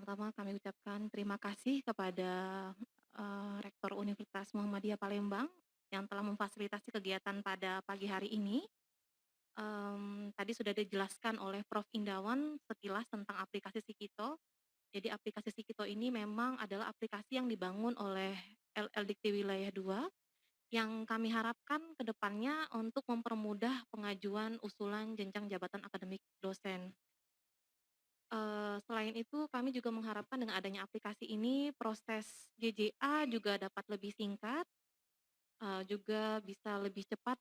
Pertama-tama kami ucapkan terima kasih kepada, Rektor Universitas Muhammadiyah Palembang yang telah memfasilitasi kegiatan pada pagi hari ini. Tadi sudah dijelaskan oleh Prof. Indawan sekilas tentang aplikasi Sikito. Jadi aplikasi Sikito ini memang adalah aplikasi yang dibangun oleh LL Dikti Wilayah 2 yang kami harapkan ke depannya untuk mempermudah pengajuan usulan jenjang jabatan akademik dosen. Selain itu kami juga mengharapkan dengan adanya aplikasi ini proses JJA juga dapat lebih singkat, juga bisa lebih cepat,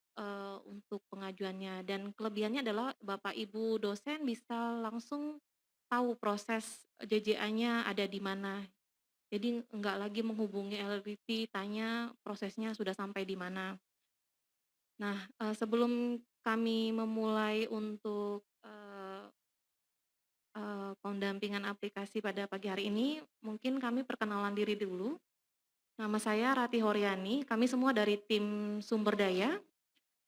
untuk pengajuannya dan kelebihannya adalah Bapak Ibu dosen bisa langsung tahu proses JJA-nya ada di mana. Jadi enggak lagi menghubungi LLDT tanya prosesnya sudah sampai di mana. Nah, sebelum kami memulai untuk, pendampingan aplikasi pada pagi hari ini, mungkin kami perkenalan diri dulu. Nama saya Rati Horyani, kami semua dari tim sumber daya.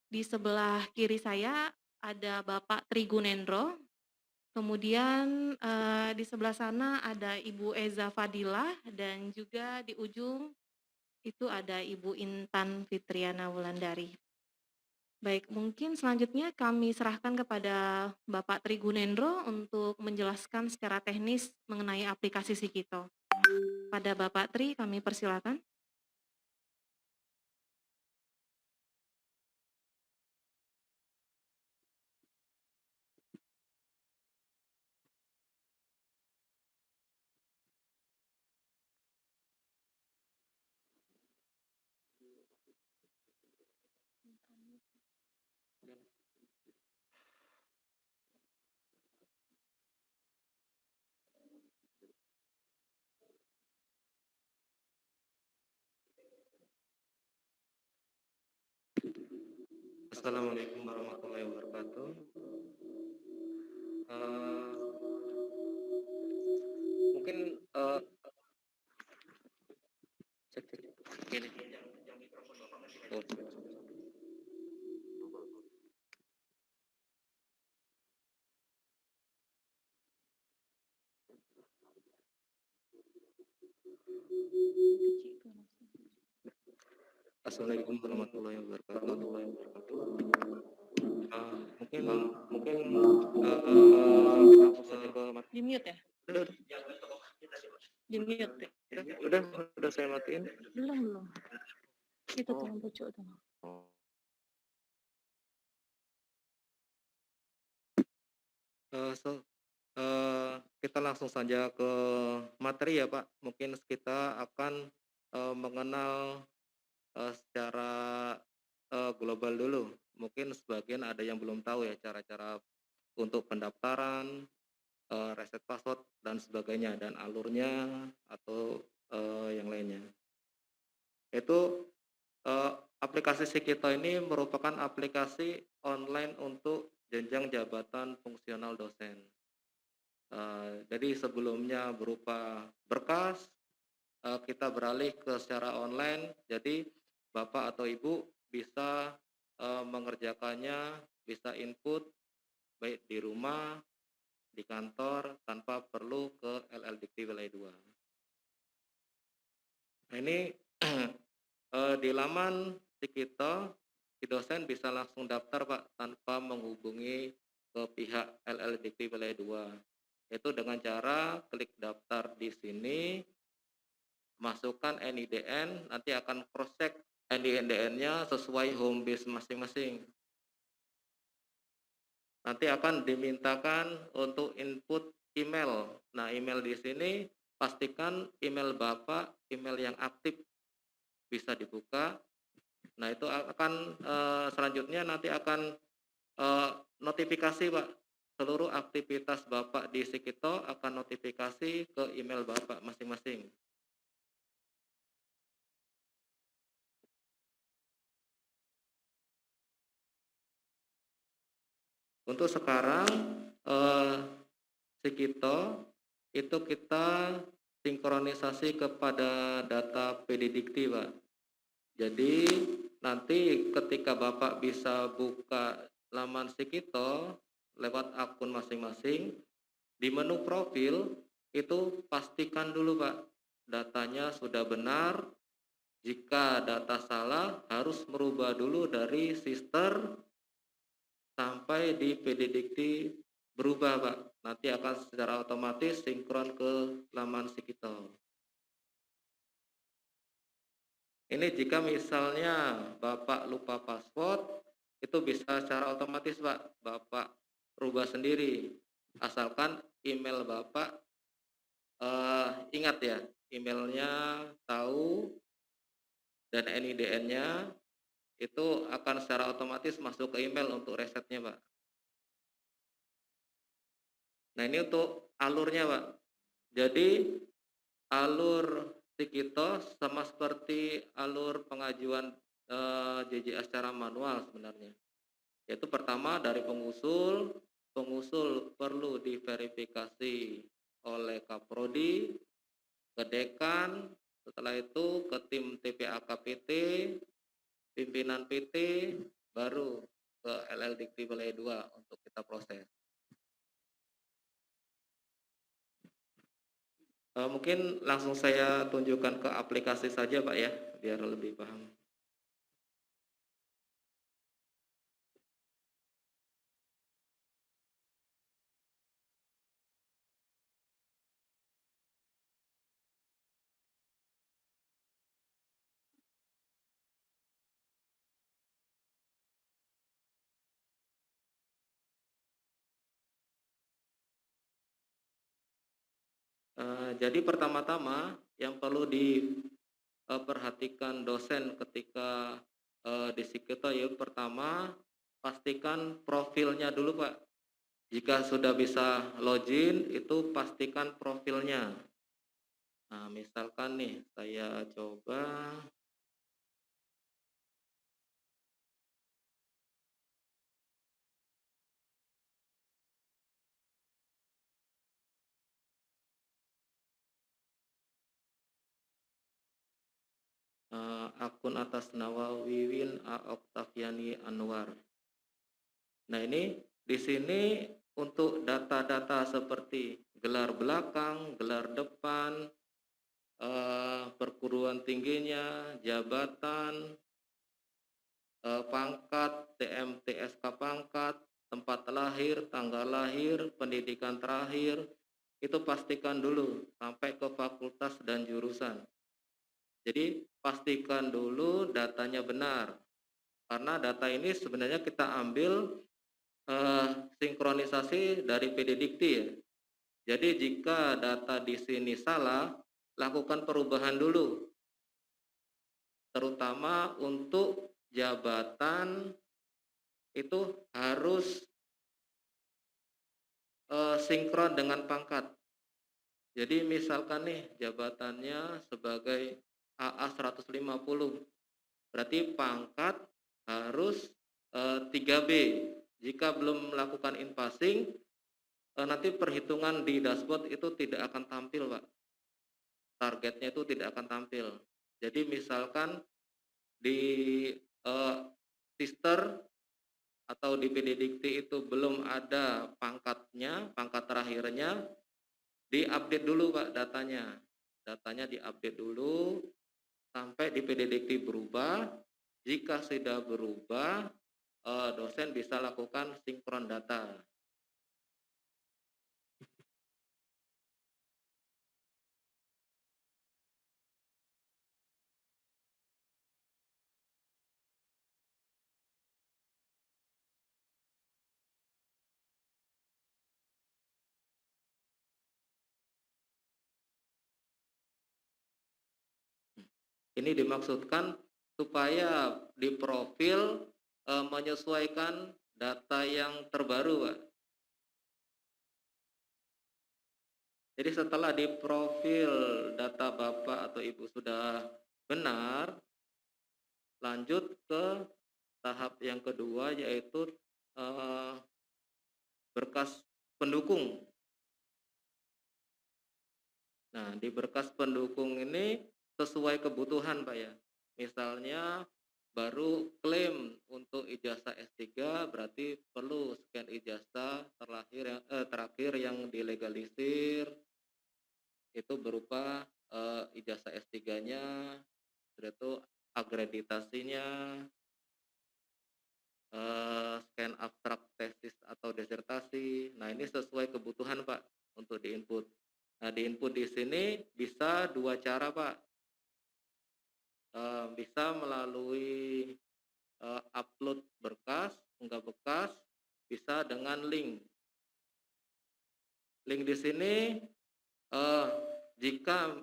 Di sebelah kiri saya ada Bapak Trigunendro, kemudian di sebelah sana ada Ibu Eza Fadilah, dan juga di ujung itu ada Ibu Intan Fitriana Wulandari. Baik, mungkin selanjutnya kami serahkan kepada Bapak Trigunendro untuk menjelaskan secara teknis mengenai aplikasi Sikito. Pada Bapak Tri, kami persilakan. Assalamualaikum warahmatullahi wabarakatuh. Mungkin cek gini. Oh. Assalamualaikum warahmatullahi wabarakatuh. Mungkin langsung saja ke Di mute ya? udah, Di mute ya? udah saya matiin. Belum. Itu Oh. tolong pucuk tuh. Oh. Kita langsung saja ke materi ya Pak. Mungkin kita akan mengenal secara global dulu. Mungkin sebagian ada yang belum tahu ya cara-cara untuk pendaftaran, reset password dan sebagainya, dan alurnya atau yang lainnya. Itu aplikasi Sikito ini merupakan aplikasi online untuk jenjang jabatan fungsional dosen. Jadi sebelumnya berupa berkas, kita beralih ke secara online. Jadi Bapak atau Ibu bisa mengerjakannya, bisa input baik di rumah, di kantor, tanpa perlu ke LL Dikti Wilayah 2. Nah ini di laman Sikito, si dosen bisa langsung daftar Pak tanpa menghubungi ke pihak LL Dikti Wilayah 2. Itu dengan cara klik daftar di sini, masukkan NIDN, nanti akan cross check NIDN-nya sesuai home base masing-masing. Nanti akan dimintakan untuk input email. Nah, email di sini pastikan email Bapak, email yang aktif bisa dibuka. Nah, itu akan selanjutnya nanti akan notifikasi Pak. Seluruh aktivitas Bapak di Sikito akan notifikasi ke email Bapak masing-masing. Untuk sekarang Sikito itu kita sinkronisasi kepada data PD Dikti Pak. Jadi nanti ketika Bapak bisa buka laman Sikito lewat akun masing-masing, di menu profil itu pastikan dulu Pak, datanya sudah benar. Jika data salah, harus merubah dulu dari sister sampai di PDDikti berubah Pak. Nanti akan secara otomatis sinkron ke laman Sikito. Ini jika misalnya Bapak lupa password, itu bisa secara otomatis Pak, Bapak rubah sendiri. Asalkan email Bapak ingat ya, emailnya tahu dan NIDN-nya itu akan secara otomatis masuk ke email untuk resetnya Pak. Nah ini untuk alurnya Pak. Jadi alur Sikito sama seperti alur pengajuan JJA secara manual sebenarnya. Yaitu pertama dari pengusul, pengusul perlu diverifikasi oleh Kaprodi, ke dekan, setelah itu ke tim TPA KPT, pimpinan PT, baru ke LL Dikti Balai 2 untuk kita proses. Mungkin langsung saya tunjukkan ke aplikasi saja Pak ya, biar lebih paham. Jadi pertama-tama yang perlu diperhatikan dosen ketika di Sikito ya, pertama pastikan profilnya dulu Pak. Jika sudah bisa login, itu pastikan profilnya. Nah, misalkan nih, saya coba akun atas nama Wiwin A. Oktaviani Anwar. Nah, ini di sini untuk data-data seperti gelar belakang, gelar depan, perguruan tingginya, jabatan, pangkat, TMTSK pangkat, tempat lahir, tanggal lahir, pendidikan terakhir, itu pastikan dulu sampai ke fakultas dan jurusan. Jadi pastikan dulu datanya benar, karena data ini sebenarnya kita ambil sinkronisasi dari PDDikti ya. Jadi jika data di sini salah, lakukan perubahan dulu, terutama untuk jabatan itu harus sinkron dengan pangkat. Jadi misalkan nih jabatannya sebagai AA 150, berarti pangkat harus 3B. Jika belum melakukan inpassing, nanti perhitungan di dashboard itu tidak akan tampil Pak. Targetnya itu tidak akan tampil. Jadi misalkan di sister atau di PDDikti itu belum ada pangkatnya, pangkat terakhirnya, diupdate dulu Pak datanya. Datanya diupdate dulu sampai di PDDikti berubah. Jika sudah berubah, dosen bisa lakukan sinkron data. Ini dimaksudkan supaya di profil menyesuaikan data yang terbaru, Pak. Jadi setelah di profil data Bapak atau Ibu sudah benar, lanjut ke tahap yang kedua yaitu berkas pendukung. Nah, di berkas pendukung ini sesuai kebutuhan, Pak ya. Misalnya baru klaim untuk ijazah S3 berarti perlu scan ijazah terakhir yang dilegalisir, Itu berupa, ijazah S3-nya, sudah itu akreditasinya, scan abstrak tesis atau disertasi. Nah, ini sesuai kebutuhan, Pak, untuk di-input. Nah, di-input di sini bisa 2 cara, Pak. Bisa melalui, upload berkas, unggah bekas, bisa dengan link. Link di sini, eee, jika,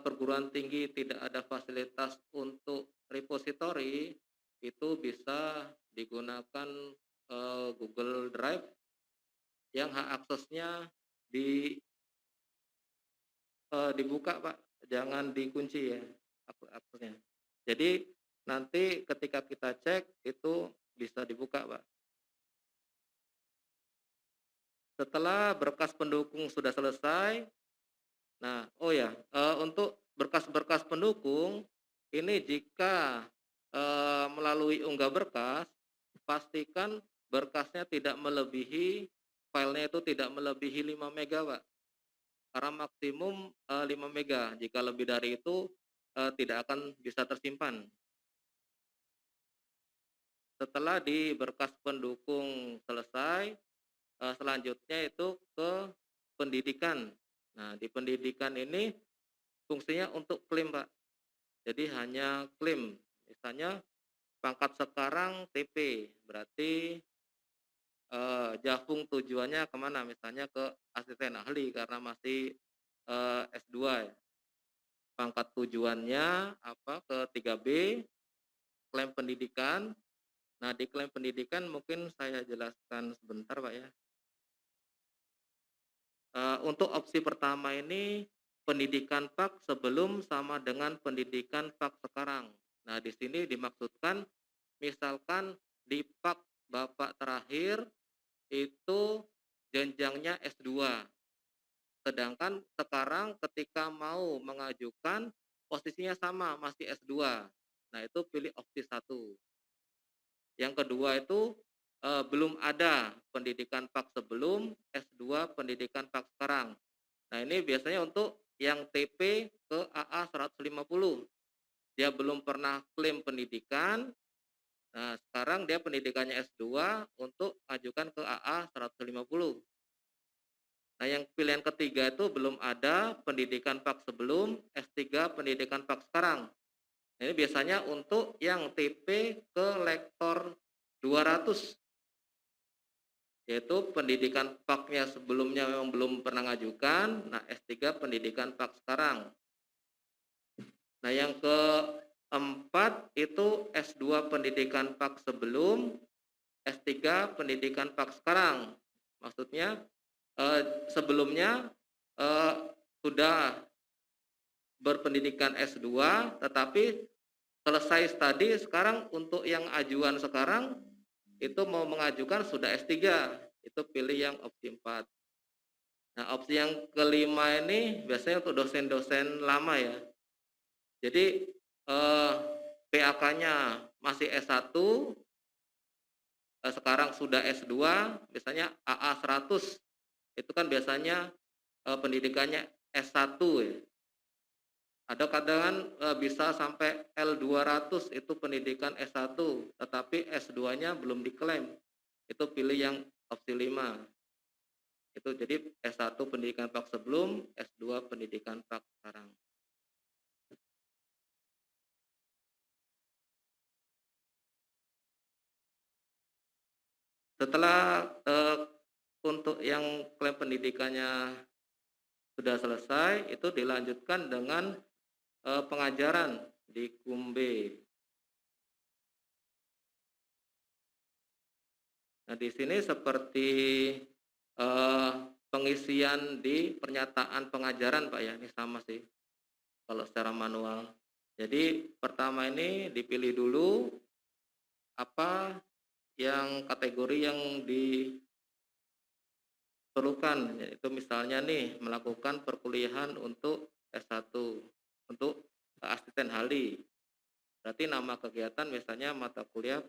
perguruan tinggi tidak ada fasilitas untuk repository, itu bisa digunakan, Google Drive yang hak aksesnya di dibuka, Pak, jangan dikunci ya, aksesnya. Jadi nanti ketika kita cek itu bisa dibuka, Pak. Setelah berkas pendukung sudah selesai, nah, oh ya, untuk berkas-berkas pendukung, ini jika, melalui unggah berkas, pastikan berkasnya tidak melebihi filenya itu tidak melebihi 5 mega, Pak. Karena maksimum, 5 mega, jika lebih dari itu, tidak akan bisa tersimpan. Setelah di berkas pendukung selesai, selanjutnya itu ke pendidikan. Nah, di pendidikan ini fungsinya untuk klaim, Pak. Jadi hanya klaim, misalnya pangkat sekarang TP, berarti, Jafung tujuannya kemana? Misalnya ke asisten ahli karena masih, S2 ya. Pangkat tujuannya apa, ke 3B, klaim pendidikan. Nah, di klaim pendidikan mungkin saya jelaskan sebentar, Pak, ya. Untuk opsi pertama ini, pendidikan Pak sebelum sama dengan pendidikan Pak sekarang. Nah, di sini dimaksudkan misalkan di Pak Bapak terakhir itu jenjangnya S2, sedangkan sekarang ketika mau mengajukan posisinya sama, masih S2. Nah, itu pilih opsi satu. Yang kedua itu, belum ada pendidikan Pak sebelum, S2 pendidikan Pak sekarang. Nah, ini biasanya untuk yang TP ke AA 150. Dia belum pernah klaim pendidikan, nah sekarang dia pendidikannya S2 untuk ajukan ke AA 150. Nah, yang pilihan ketiga itu belum ada pendidikan Pak sebelum, S3 pendidikan Pak sekarang. Nah, ini biasanya untuk yang TP ke lektor 200, yaitu pendidikan Pak-nya sebelumnya memang belum pernah ngajukan, nah S3 pendidikan Pak sekarang. Nah, yang keempat itu S2 pendidikan Pak sebelum, S3 pendidikan Pak sekarang. Maksudnya, sebelumnya, eee, sudah berpendidikan S2, tetapi selesai studi, sekarang untuk yang ajuan sekarang, itu mau mengajukan sudah S3, itu pilih yang opsi 4. Nah, opsi yang kelima ini biasanya untuk dosen-dosen lama ya. Jadi, PAK-nya masih S1, sekarang sudah S2, misalnya AA 100, itu kan biasanya, pendidikannya S1 ya. Ada kadang bisa sampai L200 itu pendidikan S1, tetapi S2-nya belum diklaim. Itu pilih yang opsi 5. Itu jadi S1 pendidikan Pak sebelum, S2 pendidikan Pak sekarang. Setelah, untuk yang klaim pendidikannya sudah selesai, itu dilanjutkan dengan, pengajaran di KUMB. Nah, di sini seperti, eee, pengisian di pernyataan pengajaran, Pak, ya, ini sama sih kalau secara manual. Jadi pertama ini dipilih dulu apa yang kategori yang diperlukan, yaitu misalnya nih melakukan perkuliahan untuk S1, untuk asisten ahli. Berarti nama kegiatan misalnya mata kuliah,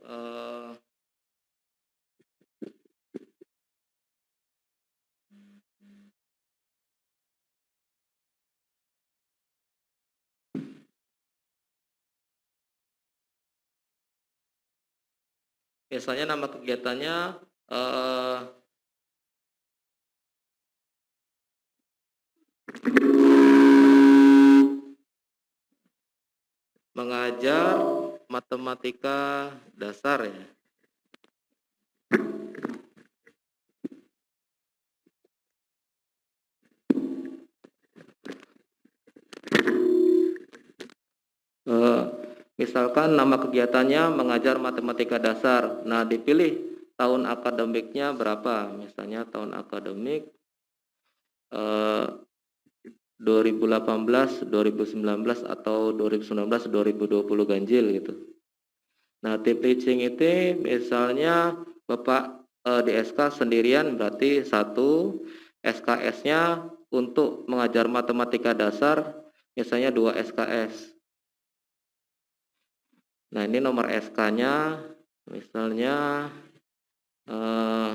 Misalnya nama kegiatannya eh, mengajar matematika dasar ya. Eh, Misalkan nama kegiatannya mengajar matematika dasar. Nah, dipilih tahun akademiknya berapa? Misalnya tahun akademik 2018, 2019 atau 2019, 2020 ganjil gitu. Nah, tim teaching itu misalnya Bapak di SK sendirian berarti satu, SKS-nya untuk mengajar matematika dasar misalnya 2 SKS. Nah, ini nomor SK-nya misalnya eh,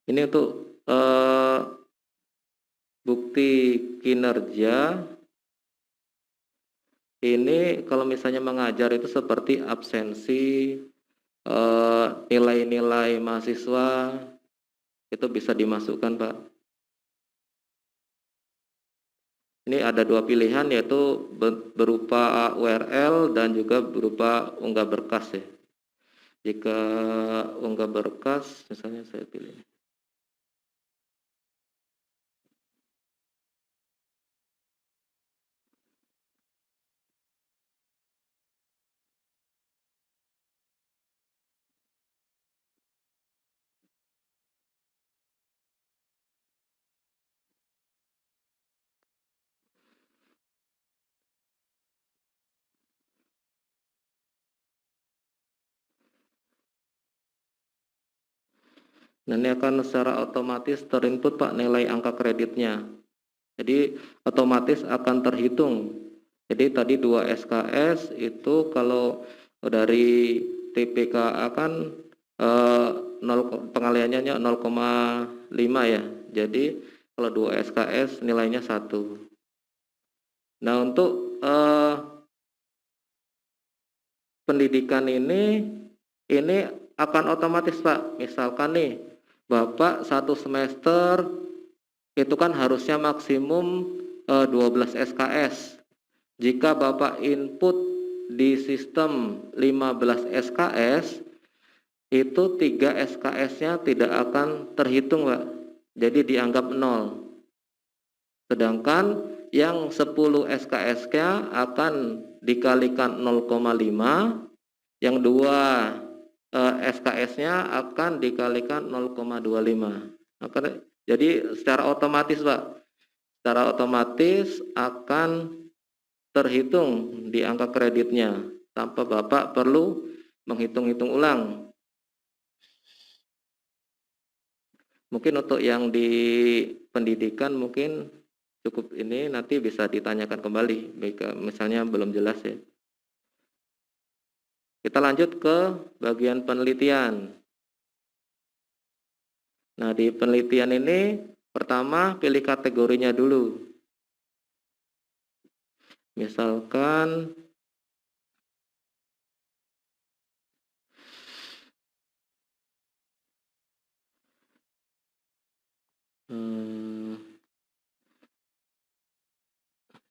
ini untuk bukti kinerja. Ini kalau misalnya mengajar itu seperti absensi, nilai-nilai mahasiswa itu bisa dimasukkan, Pak. Ini ada dua pilihan yaitu berupa URL dan juga berupa unggah berkas ya. Jika unggah berkas, misalnya saya pilih. Nah, ini akan secara otomatis terinput Pak nilai angka kreditnya. Jadi otomatis akan terhitung. Jadi tadi 2 SKS itu kalau dari TPKA kan 0, pengaliannya 0,5 ya. Jadi kalau 2 SKS nilainya 1. Nah, untuk pendidikan ini akan otomatis Pak. Misalkan nih Bapak satu semester itu kan harusnya maksimum 12 SKS. Jika Bapak input di sistem 15 SKS, itu 3 SKS-nya tidak akan terhitung, Pak. Jadi dianggap 0. Sedangkan yang 10 SKS-nya akan dikalikan 0,5, yang 2 SKS-nya akan dikalikan 0,25. Jadi secara otomatis, Pak, secara otomatis akan terhitung di angka kreditnya tanpa Bapak perlu menghitung-hitung ulang. Mungkin untuk yang di pendidikan mungkin cukup ini, nanti bisa ditanyakan kembali misalnya belum jelas ya. Kita lanjut ke bagian penelitian. Nah, di penelitian ini pertama pilih kategorinya dulu. Misalkan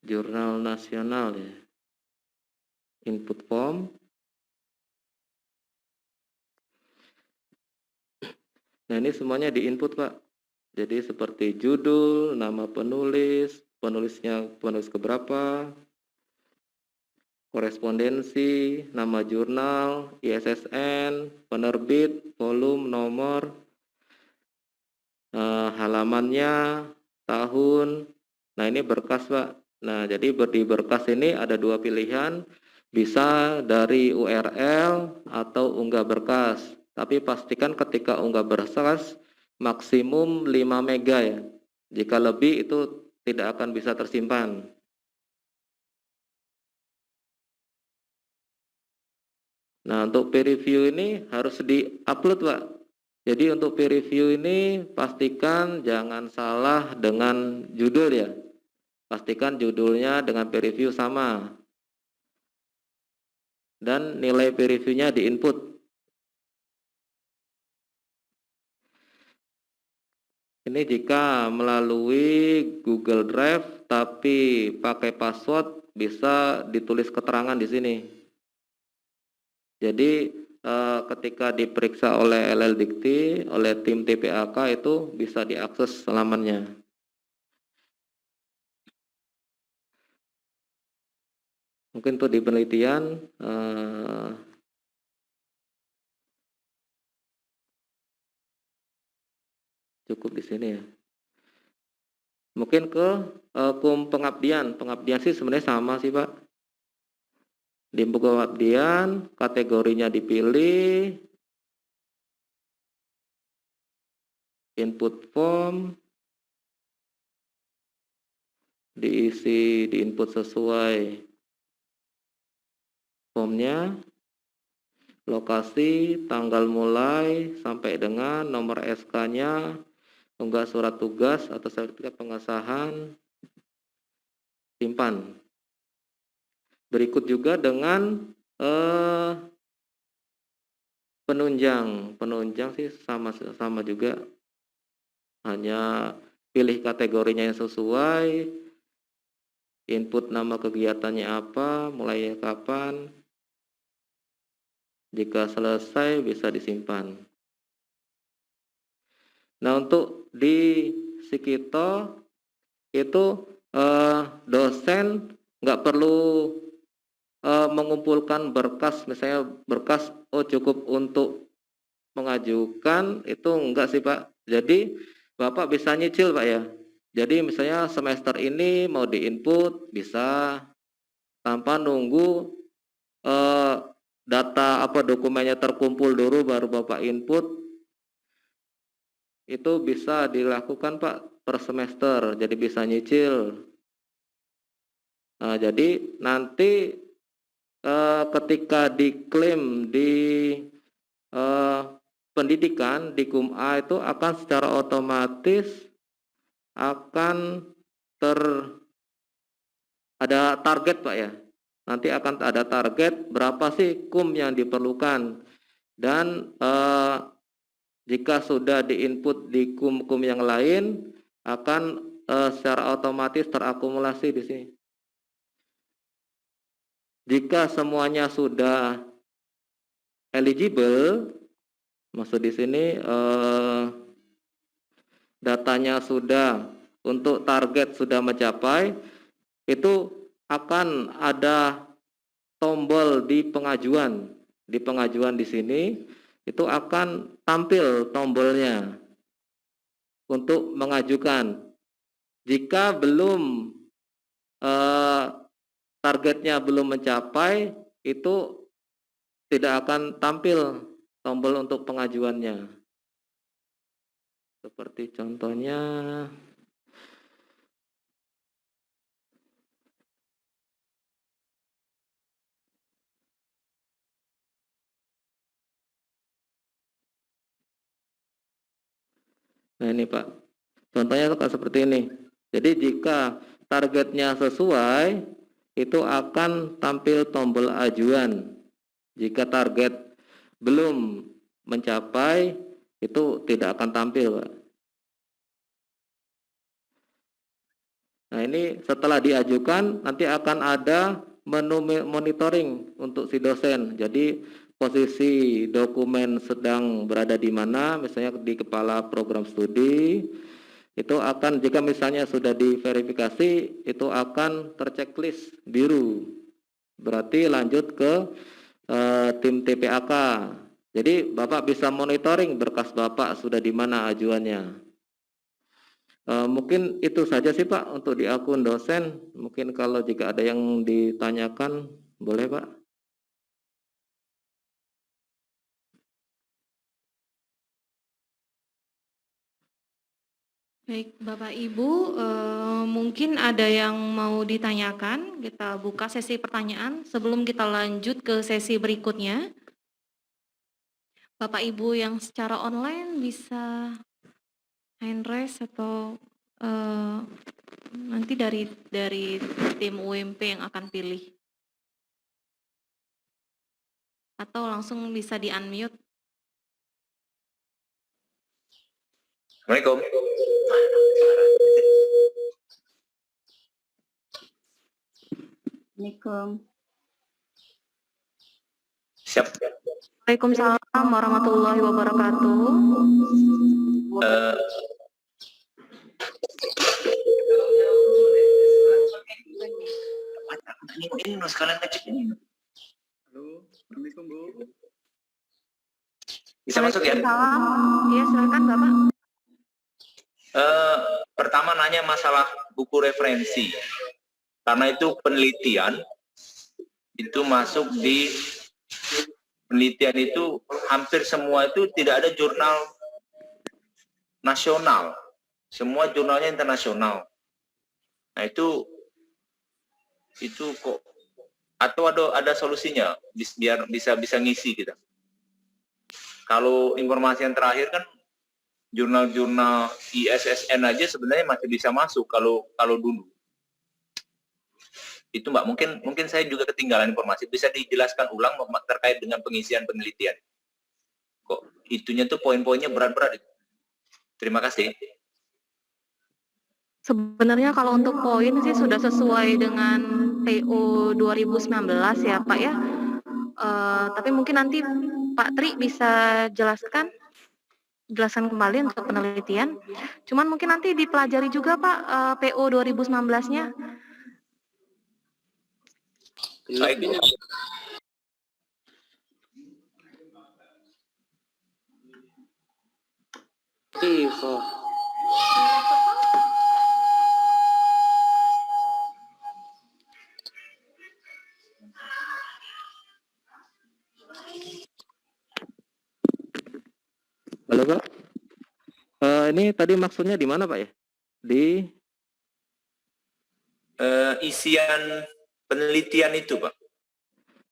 jurnal nasional ya. Input form. Nah, ini semuanya di input, Pak. Jadi seperti judul, nama penulis, penulisnya penulis keberapa, korespondensi, nama jurnal, ISSN, penerbit, volume, nomor, halamannya, tahun. Nah, ini berkas, Pak. Nah, jadi di berkas ini ada dua pilihan, bisa dari URL atau unggah berkas. Tapi pastikan ketika unggah berkas maksimum 5 mega ya. Jika lebih itu tidak akan bisa tersimpan. Nah, untuk peer review ini harus di-upload, Pak. Jadi untuk peer review ini pastikan jangan salah dengan judul ya. Pastikan judulnya dengan peer review sama. Dan nilai peer review-nya di input. Ini jika melalui Google Drive tapi pakai password bisa ditulis keterangan di sini. Jadi ketika diperiksa oleh LLDikti, oleh tim TPAK itu bisa diakses halamannya. Mungkin untuk di penelitian cukup di sini ya. Mungkin ke kum pengabdian. Pengabdian sih sebenarnya sama sih Pak. Di buku pengabdian, kategorinya dipilih, input form, diisi, di input sesuai formnya, lokasi, tanggal mulai, sampai dengan nomor SK-nya, unggah surat tugas atau sertifikat pengesahan, simpan. Berikut juga dengan penunjang. Penunjang sih sama juga, hanya pilih kategorinya yang sesuai, input nama kegiatannya apa, mulai kapan. Jika selesai bisa disimpan. Nah untuk di Psikito itu dosen nggak perlu mengumpulkan berkas, misalnya berkas cukup untuk mengajukan, itu enggak sih Pak. Jadi Bapak bisa nyicil Pak ya. Jadi misalnya semester ini mau diinput bisa tanpa nunggu data apa dokumennya terkumpul dulu baru Bapak input. Itu bisa dilakukan Pak per semester, jadi bisa nyicil. Nah, jadi nanti ketika diklaim di pendidikan di KUM-A itu akan secara otomatis akan ada target Pak ya. Nanti akan ada target berapa sih KUM yang diperlukan, dan jika sudah diinput di KUM-KUM yang lain akan secara otomatis terakumulasi di sini. Jika semuanya sudah eligible, maksud di sini datanya sudah untuk target sudah mencapai, itu akan ada tombol di pengajuan. Di pengajuan di sini itu akan tampil tombolnya untuk mengajukan. Jika belum targetnya belum mencapai, itu tidak akan tampil tombol untuk pengajuannya. Seperti contohnya nah ini Pak, contohnya seperti ini. Jadi jika targetnya sesuai, itu akan tampil tombol ajuan. Jika target belum mencapai, itu tidak akan tampil Pak. Nah ini setelah diajukan nanti akan ada menu monitoring untuk si dosen. Jadi posisi dokumen sedang berada di mana, misalnya di kepala program studi, itu akan jika misalnya sudah diverifikasi itu akan terchecklist biru. Berarti lanjut ke tim TPAK. Jadi Bapak bisa monitoring berkas Bapak sudah di mana ajuannya. Mungkin itu saja sih Pak untuk di akun dosen. Mungkin kalau jika ada yang ditanyakan, boleh Pak. Baik, Bapak Ibu, mungkin ada yang mau ditanyakan. Kita buka sesi pertanyaan sebelum kita lanjut ke sesi berikutnya. Bapak Ibu yang secara online bisa hand raise atau nanti dari tim UMP yang akan pilih, atau langsung bisa di unmute. Assalamualaikum. Assalamualaikum. Siap. Waalaikumsalam warahmatullahi wabarakatuh. Ini sekalian ngecek ini. Halo, Assalamualaikum Bu. Bisa masuk ya? Waalaikumsalam. Iya, silakan Bapak. Pertama nanya masalah buku referensi. Karena itu penelitian, itu masuk di penelitian itu hampir semua itu tidak ada jurnal nasional. Semua jurnalnya internasional. Nah itu kok atau ada solusinya biar bisa ngisi kita. Kalau informasi yang terakhir kan jurnal-jurnal ISSN aja sebenarnya masih bisa masuk kalau dulu. Itu Mbak, mungkin saya juga ketinggalan informasi. Bisa dijelaskan ulang terkait dengan pengisian penelitian. Kok itunya tuh poin-poinnya berat-berat. Terima kasih. Sebenarnya kalau untuk poin sih sudah sesuai dengan PO 2019 ya Pak ya. Tapi mungkin nanti Pak Tri bisa jelaskan kembali untuk penelitian. Cuman mungkin nanti dipelajari juga Pak PO 2019-nya. Baik. Halo Pak, ini tadi maksudnya di mana Pak ya? Di Isian penelitian itu Pak.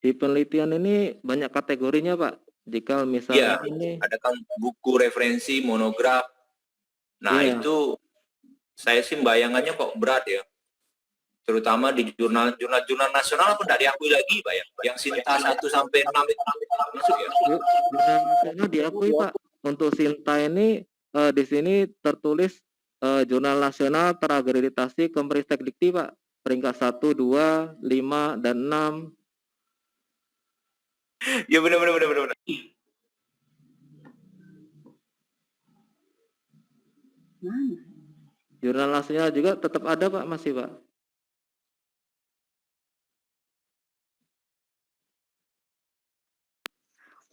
Di penelitian ini banyak kategorinya Pak. Jika misalnya Iya, ini ada kan buku referensi, monograf. Nah iya. itu saya sih bayangannya kok berat ya. Terutama di jurnal nasional pun tidak diakui lagi Pak ya. Yang Sinta 1 sampai 6 itu masuk ya. Jurnal nasional diakui Pak. Untuk Sinta ini di sini tertulis jurnal nasional terakreditasi Kemristek Dikti Pak. Peringkat 1, 2, 5, dan 6. Ya benar. Jurnal nasional juga tetap ada Pak, masih Pak.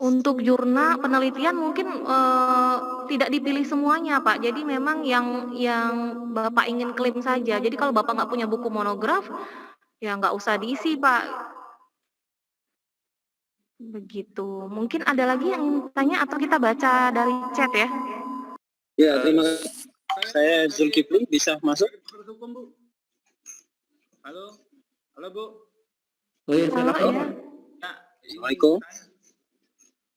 Untuk jurnal penelitian mungkin tidak dipilih semuanya Pak. Jadi memang yang Bapak ingin klaim saja. Jadi kalau Bapak nggak punya buku monograf, ya nggak usah diisi Pak. Begitu. Mungkin ada lagi yang ingin tanya atau kita baca dari chat ya? Ya, terima kasih. Saya Zulkifli, bisa masuk? Halo, Bu. Oh iya, Halo silakan ya. Pak. Assalamualaikum.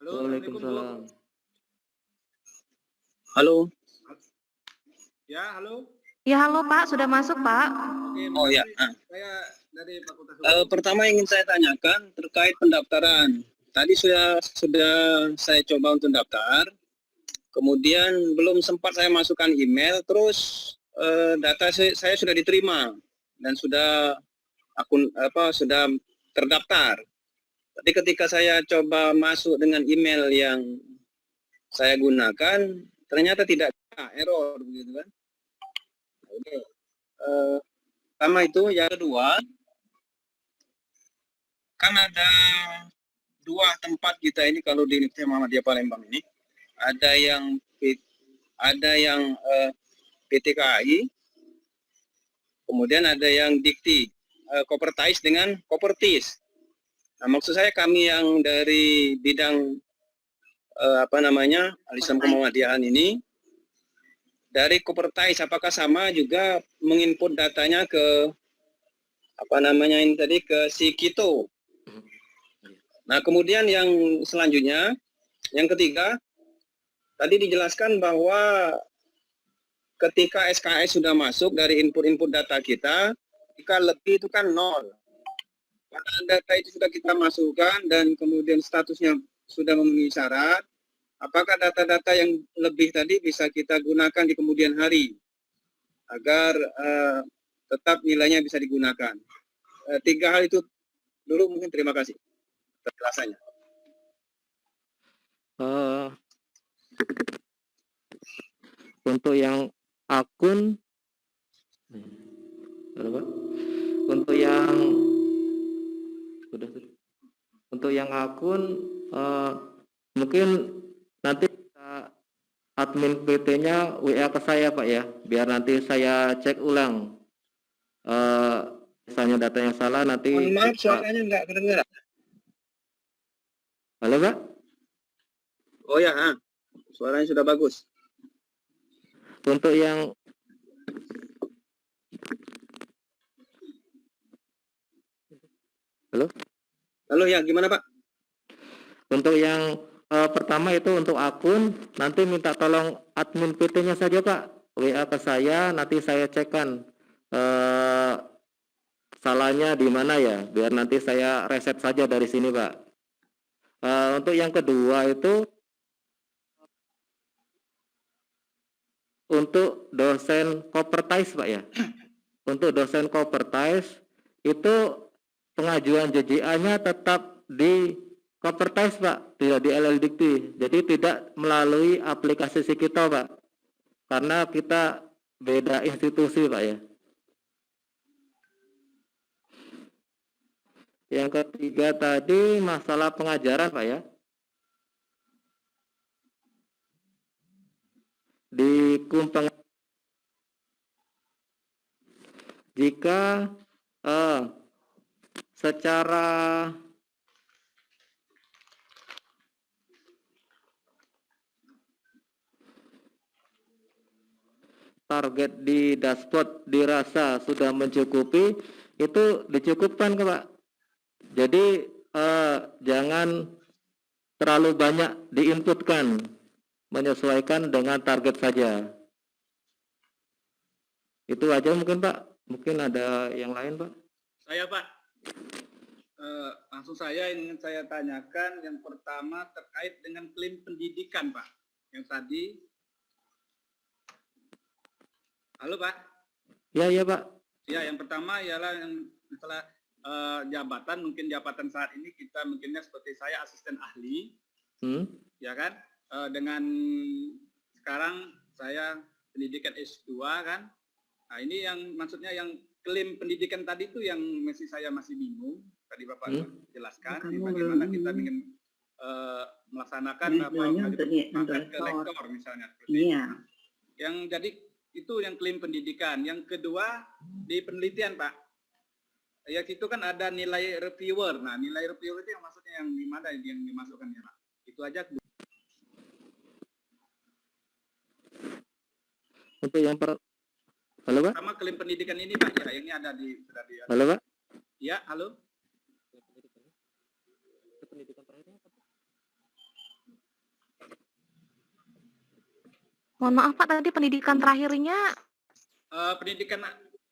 Waalaikumsalam. Halo. Ya, halo. Ya halo Pak, sudah masuk Pak. Oh ya. Saya dari Fakultas Pertama ingin saya tanyakan terkait pendaftaran. Tadi sudah saya coba untuk daftar. Kemudian belum sempat saya masukkan email, terus data saya sudah diterima dan sudah sudah terdaftar. Tapi ketika saya coba masuk dengan email yang saya gunakan, ternyata tidak error, begitu kan? Oke. Pertama itu, yang kedua, kan ada dua tempat kita ini kalau di Universitas Muhammadiyah Palembang ini, ada yang PTKI, kemudian ada yang Dikti, Kopertais dengan Kopertis. Nah, maksud saya kami yang dari bidang Al-Islam Kemuhammadiyahan ini, dari Kopertais apakah sama juga menginput datanya ke ke si Kito. Nah, kemudian yang selanjutnya Yang ketiga, tadi dijelaskan bahwa ketika SKS sudah masuk dari input-input data kita, jika lebih itu kan 0. Pada data itu sudah kita masukkan dan kemudian statusnya sudah memenuhi syarat, apakah data-data yang lebih tadi bisa kita gunakan di kemudian hari agar tetap nilainya bisa digunakan. 3 hal itu dulu mungkin. Terima kasih penjelasannya. Untuk yang akun, untuk yang untuk yang akun mungkin nanti admin PT-nya WA ke saya Pak ya, biar nanti saya cek ulang. Misalnya data yang salah nanti. Mohon maaf, suaranya nggak kedengeran. Halo Pak? Oh ya, suaranya sudah bagus. Untuk yang Halo ya, gimana Pak? Untuk yang pertama itu untuk akun, nanti minta tolong admin PT-nya saja Pak, WA ke saya, nanti saya cekkan salahnya di mana ya, biar nanti saya reset saja dari sini Pak. Untuk yang kedua itu untuk dosen Kopertais Pak ya. Untuk dosen Kopertais itu pengajuan JJA-nya tetap di Kopertais Pak, tidak di LLDikti. Jadi tidak melalui aplikasi Sikito Pak, karena kita beda institusi Pak ya. Yang ketiga tadi masalah pengajaran Pak ya. Di Kumpeng, jika secara target di dashboard dirasa sudah mencukupi, itu dicukupkan Pak. Jadi jangan terlalu banyak diinputkan, menyesuaikan dengan target saja. Itu aja mungkin Pak. Mungkin ada yang lain Pak. Saya Pak, langsung saya ingin saya tanyakan yang pertama terkait dengan klaim pendidikan Pak. Yang tadi, halo Pak? Ya Pak. Ya, yang pertama ialah yang masalah jabatan, mungkin jabatan saat ini kita mungkinnya seperti saya asisten ahli, ya kan? Dengan sekarang saya pendidikan S2 kan? Nah ini yang maksudnya yang klaim pendidikan tadi itu yang saya masih bingung. Tadi Bapak jelaskan bagaimana kita ingin melaksanakan pangkat ke lektor misalnya. Iya. Yang jadi itu yang klaim pendidikan. Yang kedua di penelitian Pak. Ya itu kan ada nilai reviewer. Nah nilai reviewer itu yang maksudnya yang di mana yang dimasukkan ya Pak? Itu aja. Untuk yang halo Pak? Sama klaim pendidikan ini Pak, ya ini ada di Halo Pak? Ya, halo. Mohon maaf Pak, tadi pendidikan terakhirnya Pendidikan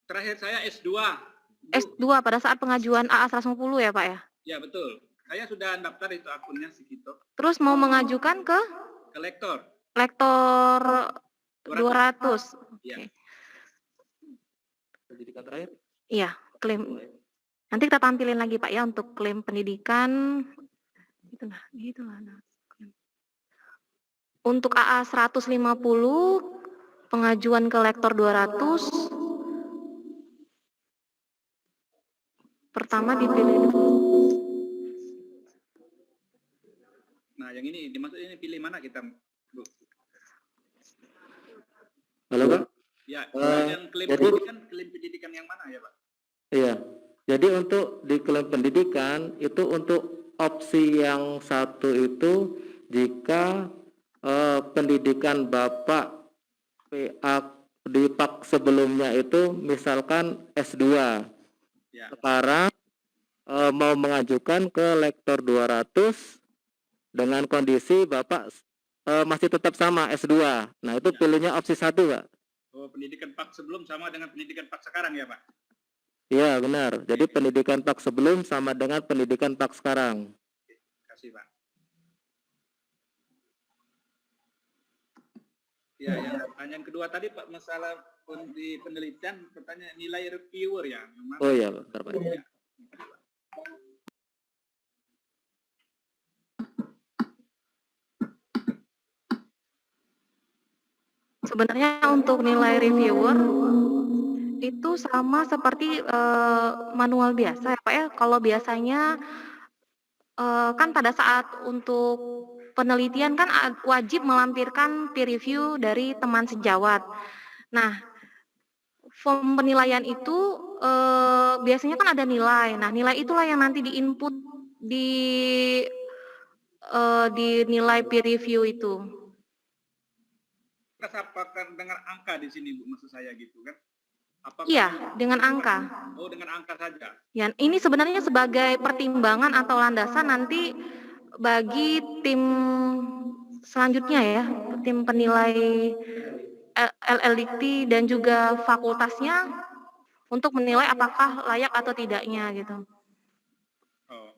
terakhir saya S2. S2 pada saat pengajuan AA 150 ya Pak ya? Ya betul. Saya sudah daftar itu akunnya Sikito. Terus mau mengajukan ke lektor. Lektor 200. Iya. Okay. Pendidikan terakhir? Iya, klaim. Nanti kita tampilin lagi Pak ya untuk klaim pendidikan. Gitulah. Untuk AA 150 pengajuan ke lektor 200 pertama dipilih. Nah, yang ini dimaksud ini pilih mana kita, Bu? Halo Pak? Ya, yang klaim pendidikan yang mana ya Pak? Iya. Jadi untuk di klaim pendidikan itu untuk opsi yang satu itu jika pendidikan Bapak PA di PAK sebelumnya itu misalkan S2. Ya. Sekarang mau mengajukan ke lektor 200 dengan kondisi Bapak masih tetap sama S2. Nah, itu pilihnya opsi 1, Pak. Oh, pendidikan Pak sebelum sama dengan pendidikan Pak sekarang ya, Pak? Iya, benar. Jadi pendidikan Pak sebelum sama dengan pendidikan Pak sekarang. Terima kasih, Pak. Ya, yang pertanyaan kedua tadi Pak, masalah di penelitian, pertanyaan nilai reviewer ya. Memang, Oh iya, bentar, Pak. ya. Sebenarnya untuk nilai reviewer itu sama seperti manual biasa ya Pak ya. Kalau biasanya kan pada saat untuk penelitian kan wajib melampirkan peer review dari teman sejawat. Nah, form penilaian itu biasanya kan ada nilai. Nah, nilai itulah yang nanti di-input di nilai peer review itu. Apakah dengan angka di sini Bu, maksud saya gitu kan? Apakah Iya, dengan angka. Oh, dengan angka saja. Ya, ini sebenarnya sebagai pertimbangan atau landasan nanti bagi tim selanjutnya ya, tim penilai LLDT dan juga fakultasnya untuk menilai apakah layak atau tidaknya gitu. Oh,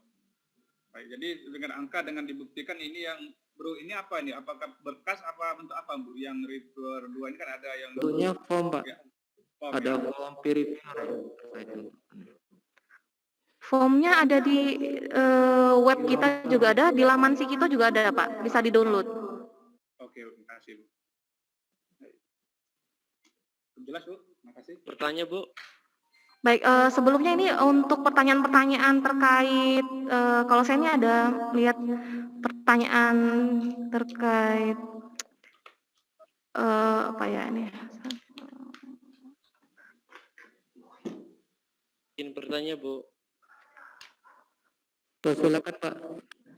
baik. Jadi dengan angka dengan dibuktikan ini yang Bro, ini apa ini? Apakah berkas apa bentuk apa Bu? Yang reviewer 2 ini kan ada yang Bentuknya form, Pak. Ya, form, Ada ya. form peer reviewer. Formnya ada di web kita juga ada, di laman Sikito juga ada Pak, bisa di-download. Oke, terima kasih Bu. Jelas Bu, terima kasih. Bertanya Bu. Baik, sebelumnya ini untuk pertanyaan-pertanyaan terkait, kalau saya ini ada lihat pertanyaan terkait, apa ya ini? Izin bertanya Bu. Silakan, Pak.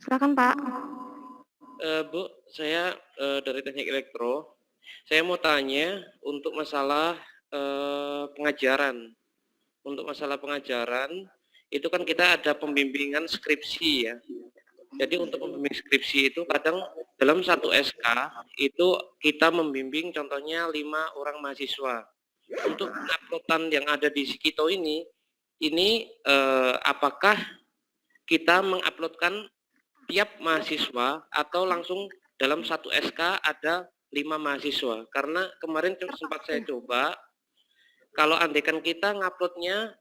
Silakan Pak. Bu, saya dari Teknik Elektro. Saya mau tanya untuk masalah pengajaran. Untuk masalah pengajaran, itu kan kita ada pembimbingan skripsi ya. Jadi untuk pembimbing skripsi itu kadang dalam satu SK itu kita membimbing contohnya 5 orang mahasiswa. Untuk uploadan yang ada di Sikito ini apakah kita menguploadkan tiap mahasiswa atau langsung dalam satu SK ada 5 mahasiswa? Karena kemarin sempat saya coba, kalau andaikan kita nguploadnya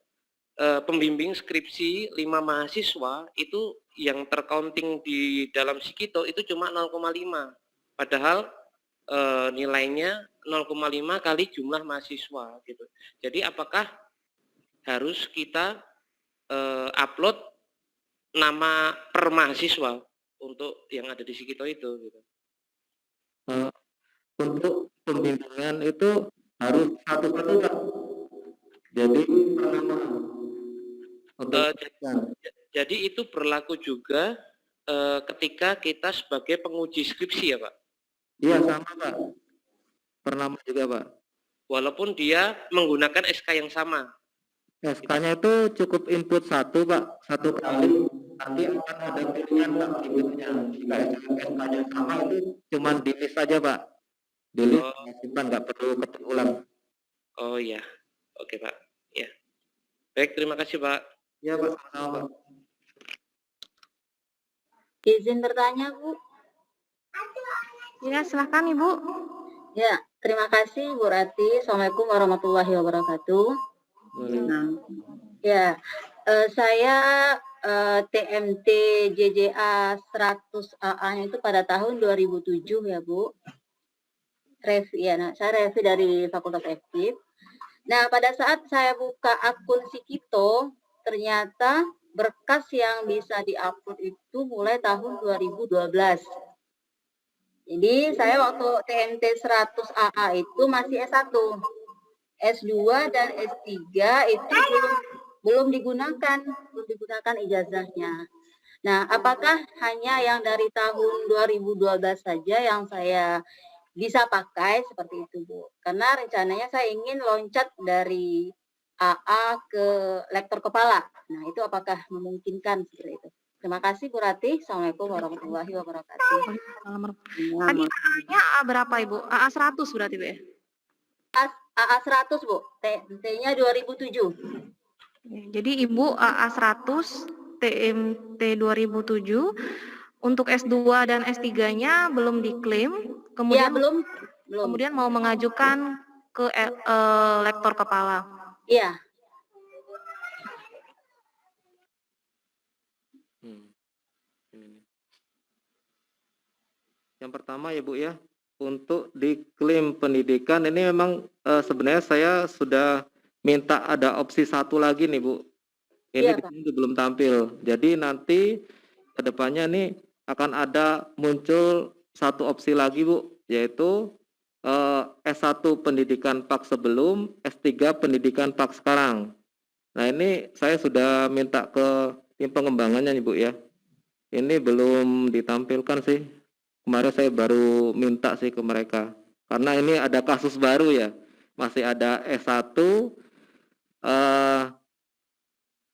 pembimbing skripsi 5 mahasiswa, itu yang tercounting di dalam Sikito itu cuma 0,5. Padahal nilainya 0,5 kali jumlah mahasiswa gitu. Jadi apakah harus kita upload nama per mahasiswa untuk yang ada di Sikito itu gitu? Untuk pembimbingan itu harus satu-satu, Pak. Jadi jadi itu berlaku juga ketika kita sebagai penguji skripsi ya Pak? Iya sama Pak, per nama juga Pak. Walaupun dia menggunakan SK yang sama. SK-nya itu cukup input satu Pak, satu kali. Nanti akan ada pilihan Pak berikutnya. Jika SK-nya sama itu cuma di list saja Pak. Di list simpan, nggak perlu ketik ulang. Oh iya, oke Pak. Ya, baik, terima kasih Pak. Ya Pak, sama-sama Pak. Izin bertanya Bu. Ya, silahkan Ibu. Ya, terima kasih Bu Rati. Assalamualaikum warahmatullahi wabarakatuh. Nah, ya, saya TMT JJA 100 AA-nya itu pada tahun 2007 ya Bu. Saya Revi dari Fakultas FKIP. Nah, pada saat saya buka akun Sikito, ternyata berkas yang bisa diupload itu mulai tahun 2012. Jadi saya waktu TMT 100 AA itu masih S1. S2 dan S3 itu belum digunakan ijazahnya. Nah, apakah hanya yang dari tahun 2012 saja yang saya bisa pakai seperti itu, Bu? Karena rencananya saya ingin loncat dari AA ke lektor kepala. Nah, itu apakah memungkinkan seperti itu? Terima kasih Bu Ratih. Assalamualaikum warahmatullahi wabarakatuh. Tadi AA-nya AA berapa Ibu? AA 100 berarti Bu ya? AA 100 Bu, T-nya 2007. Jadi Ibu AA 100, TMT 2007, untuk S2 dan S3-nya belum diklaim, Ya, kemudian belum. kemudian mau mengajukan ke lektor kepala. Iya. Ini. Yang pertama ya Bu ya, untuk diklaim pendidikan ini memang sebenarnya saya sudah minta ada opsi satu lagi nih Bu. Ini Iya, di sini belum tampil. Jadi nanti kedepannya nih akan ada muncul satu opsi lagi Bu, yaitu S1 pendidikan PAK sebelum, S3 pendidikan PAK sekarang. Nah ini saya sudah minta ke tim pengembangannya nih Bu ya. Ini belum ditampilkan sih. Kemarin saya baru minta sih ke mereka. Karena ini ada kasus baru ya. Masih ada S1,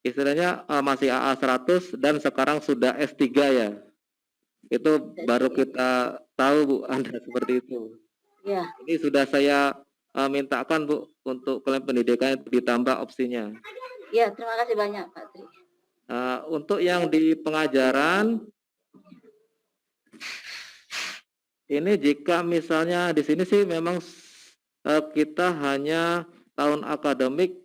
istilahnya masih AA 100 dan sekarang sudah S3 ya. Itu baru kita tahu Bu, Anda seperti itu. Iya. Ini sudah saya mintakan Bu untuk klaim pendidikan ditambah opsinya. Iya, terima kasih banyak Pak Tri. Untuk yang di pengajaran, ini jika misalnya di sini sih memang kita hanya tahun akademik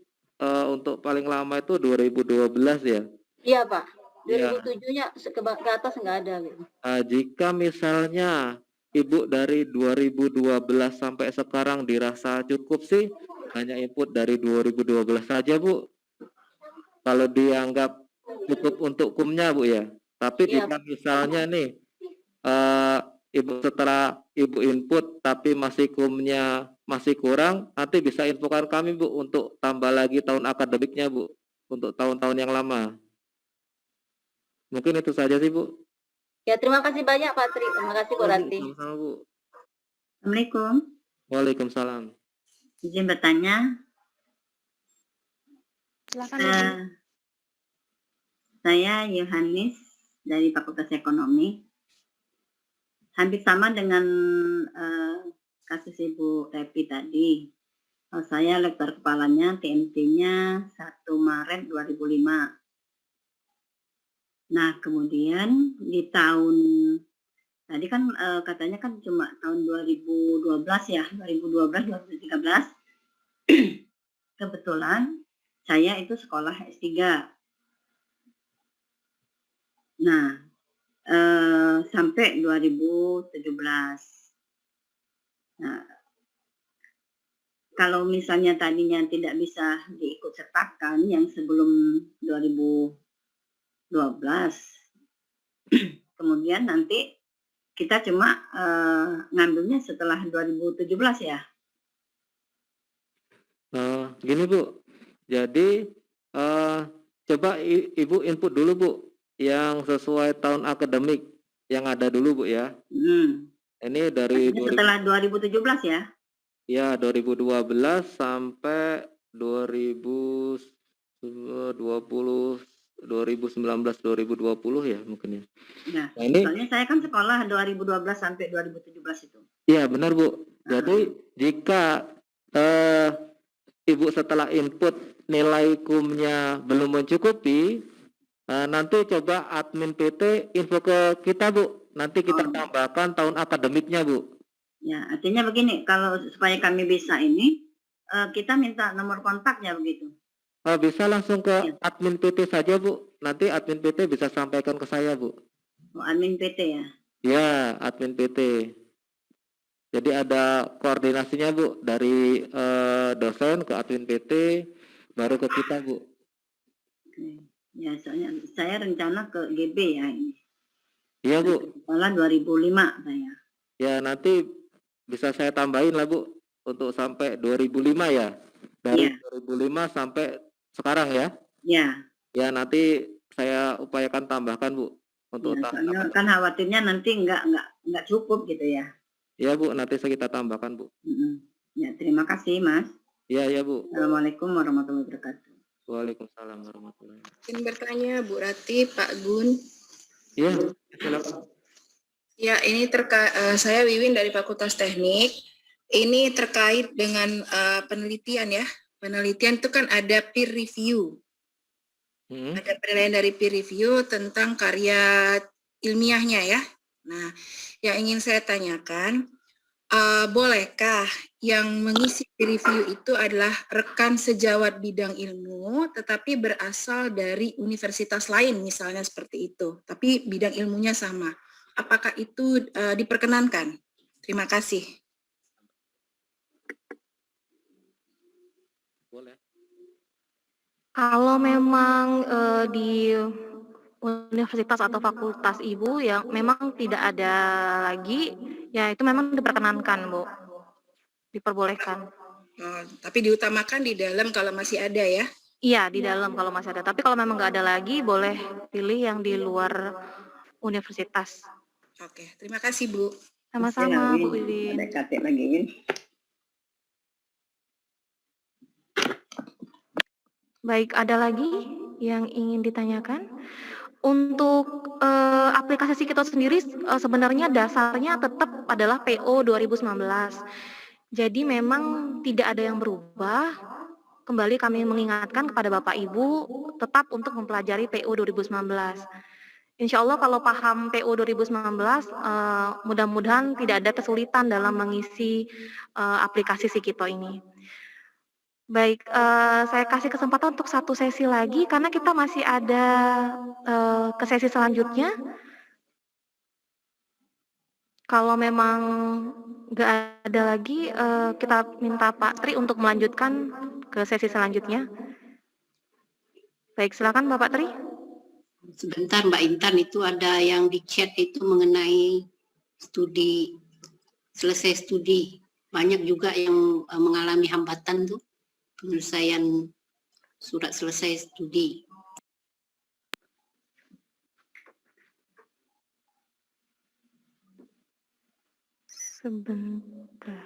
untuk paling lama itu 2012 ya. Iya Pak, Iya. 2007-nya ke atas nggak ada gitu. Jika misalnya Ibu dari 2012 sampai sekarang dirasa cukup sih, hanya input dari 2012 saja Bu. Kalau dianggap cukup untuk kumnya Bu ya. Tapi Iya. jika misalnya nih Ibu setelah Ibu input tapi masih kumnya masih kurang, nanti bisa infokan kami Bu untuk tambah lagi tahun akademiknya Bu, untuk tahun-tahun yang lama. Mungkin itu saja sih Bu. Ya, terima kasih banyak Pak Tri. Terima kasih Bu Ranti. Sama-sama Bu. Assalamualaikum. Waalaikumsalam. Izin bertanya. Silakan. Saya Yohanes dari Fakultas Ekonomi. Hampir sama dengan kasus Ibu Repi tadi. Saya lektor kepalanya, TMT-nya 1 Maret 2005. Nah, kemudian di tahun tadi kan katanya kan cuma tahun 2012 ya, 2012, 2013. Kebetulan saya itu sekolah S3. Nah, sampai 2017. Nah, kalau misalnya tadinya tidak bisa diikut sertakan yang sebelum 2012, kemudian nanti kita cuma ngambilnya setelah 2017 ya. Gini Bu, jadi coba Ibu input dulu Bu, yang sesuai tahun akademik yang ada dulu Bu ya. Ini dari setelah 2017 ya? Ya, 2012 sampai 2020, 2019, 2020 ya mungkin ya. Nah, ini soalnya saya kan sekolah 2012 sampai 2017 itu. Iya benar Bu. Jadi jika Ibu setelah input nilai kumnya belum mencukupi, nanti coba admin PT info ke kita Bu. Nanti kita tambahkan tahun akademiknya Bu. Ya, artinya begini, kalau supaya kami bisa ini, kita minta nomor kontaknya begitu. Bisa langsung ke admin PT saja Bu. Nanti admin PT bisa sampaikan ke saya Bu. Admin PT ya? Ya, admin PT. Jadi ada koordinasinya Bu, dari dosen ke admin PT, baru ke kita Bu. Oke. Ya, soalnya saya rencana ke GB ya ini. Iya Bu. Sekolah 2005 saya. Ya nanti bisa saya tambahin lah Bu, untuk sampai 2005 ya. Dari 2005 sampai sekarang ya. Ya. Ya nanti saya upayakan tambahkan Bu. Untuk soalnya kan khawatirnya nanti nggak cukup gitu ya. Ya Bu, nanti kita tambahkan Bu. Ya, terima kasih Mas. Ya Bu. Assalamualaikum warahmatullahi wabarakatuh. Waalaikumsalam warahmatullahi wabarakatuh. Ingin bertanya Bu Rati, Pak Gun. Iya, silakan. Ya, ini saya Wiwin dari Fakultas Teknik. Ini terkait dengan penelitian ya. Penelitian itu kan ada peer review. Ada penilaian dari peer review tentang karya ilmiahnya ya. Nah, yang ingin saya tanyakan, bolehkah yang mengisi peer review itu adalah rekan sejawat bidang ilmu, tetapi berasal dari universitas lain, misalnya seperti itu, tapi bidang ilmunya sama. Apakah itu diperkenankan? Terima kasih. Boleh. Kalau memang di universitas atau fakultas Ibu yang memang tidak ada lagi, ya itu memang diperkenankan, Bu. Diperbolehkan. Tapi diutamakan di dalam kalau masih ada ya? Iya, di dalam kalau masih ada. Tapi kalau memang nggak ada lagi, boleh pilih yang di luar universitas. Oke, terima kasih Bu. Sama-sama, Bu Wiwin. Ada KT lagi ini. Baik, ada lagi yang ingin ditanyakan? Untuk aplikasi Sikito sendiri sebenarnya dasarnya tetap adalah PO 2019. Jadi memang tidak ada yang berubah. Kembali kami mengingatkan kepada Bapak Ibu tetap untuk mempelajari PO 2019. Insya Allah kalau paham PO 2019, mudah-mudahan tidak ada kesulitan dalam mengisi aplikasi Sikito ini. Baik, saya kasih kesempatan untuk satu sesi lagi karena kita masih ada ke sesi selanjutnya. Kalau memang nggak ada lagi, kita minta Pak Tri untuk melanjutkan ke sesi selanjutnya. Baik, silakan Bapak Tri. Sebentar Mbak Intan, itu ada yang di chat itu mengenai studi, selesai studi. Banyak juga yang mengalami hambatan tuh penyelesaian surat selesai studi. Sebentar.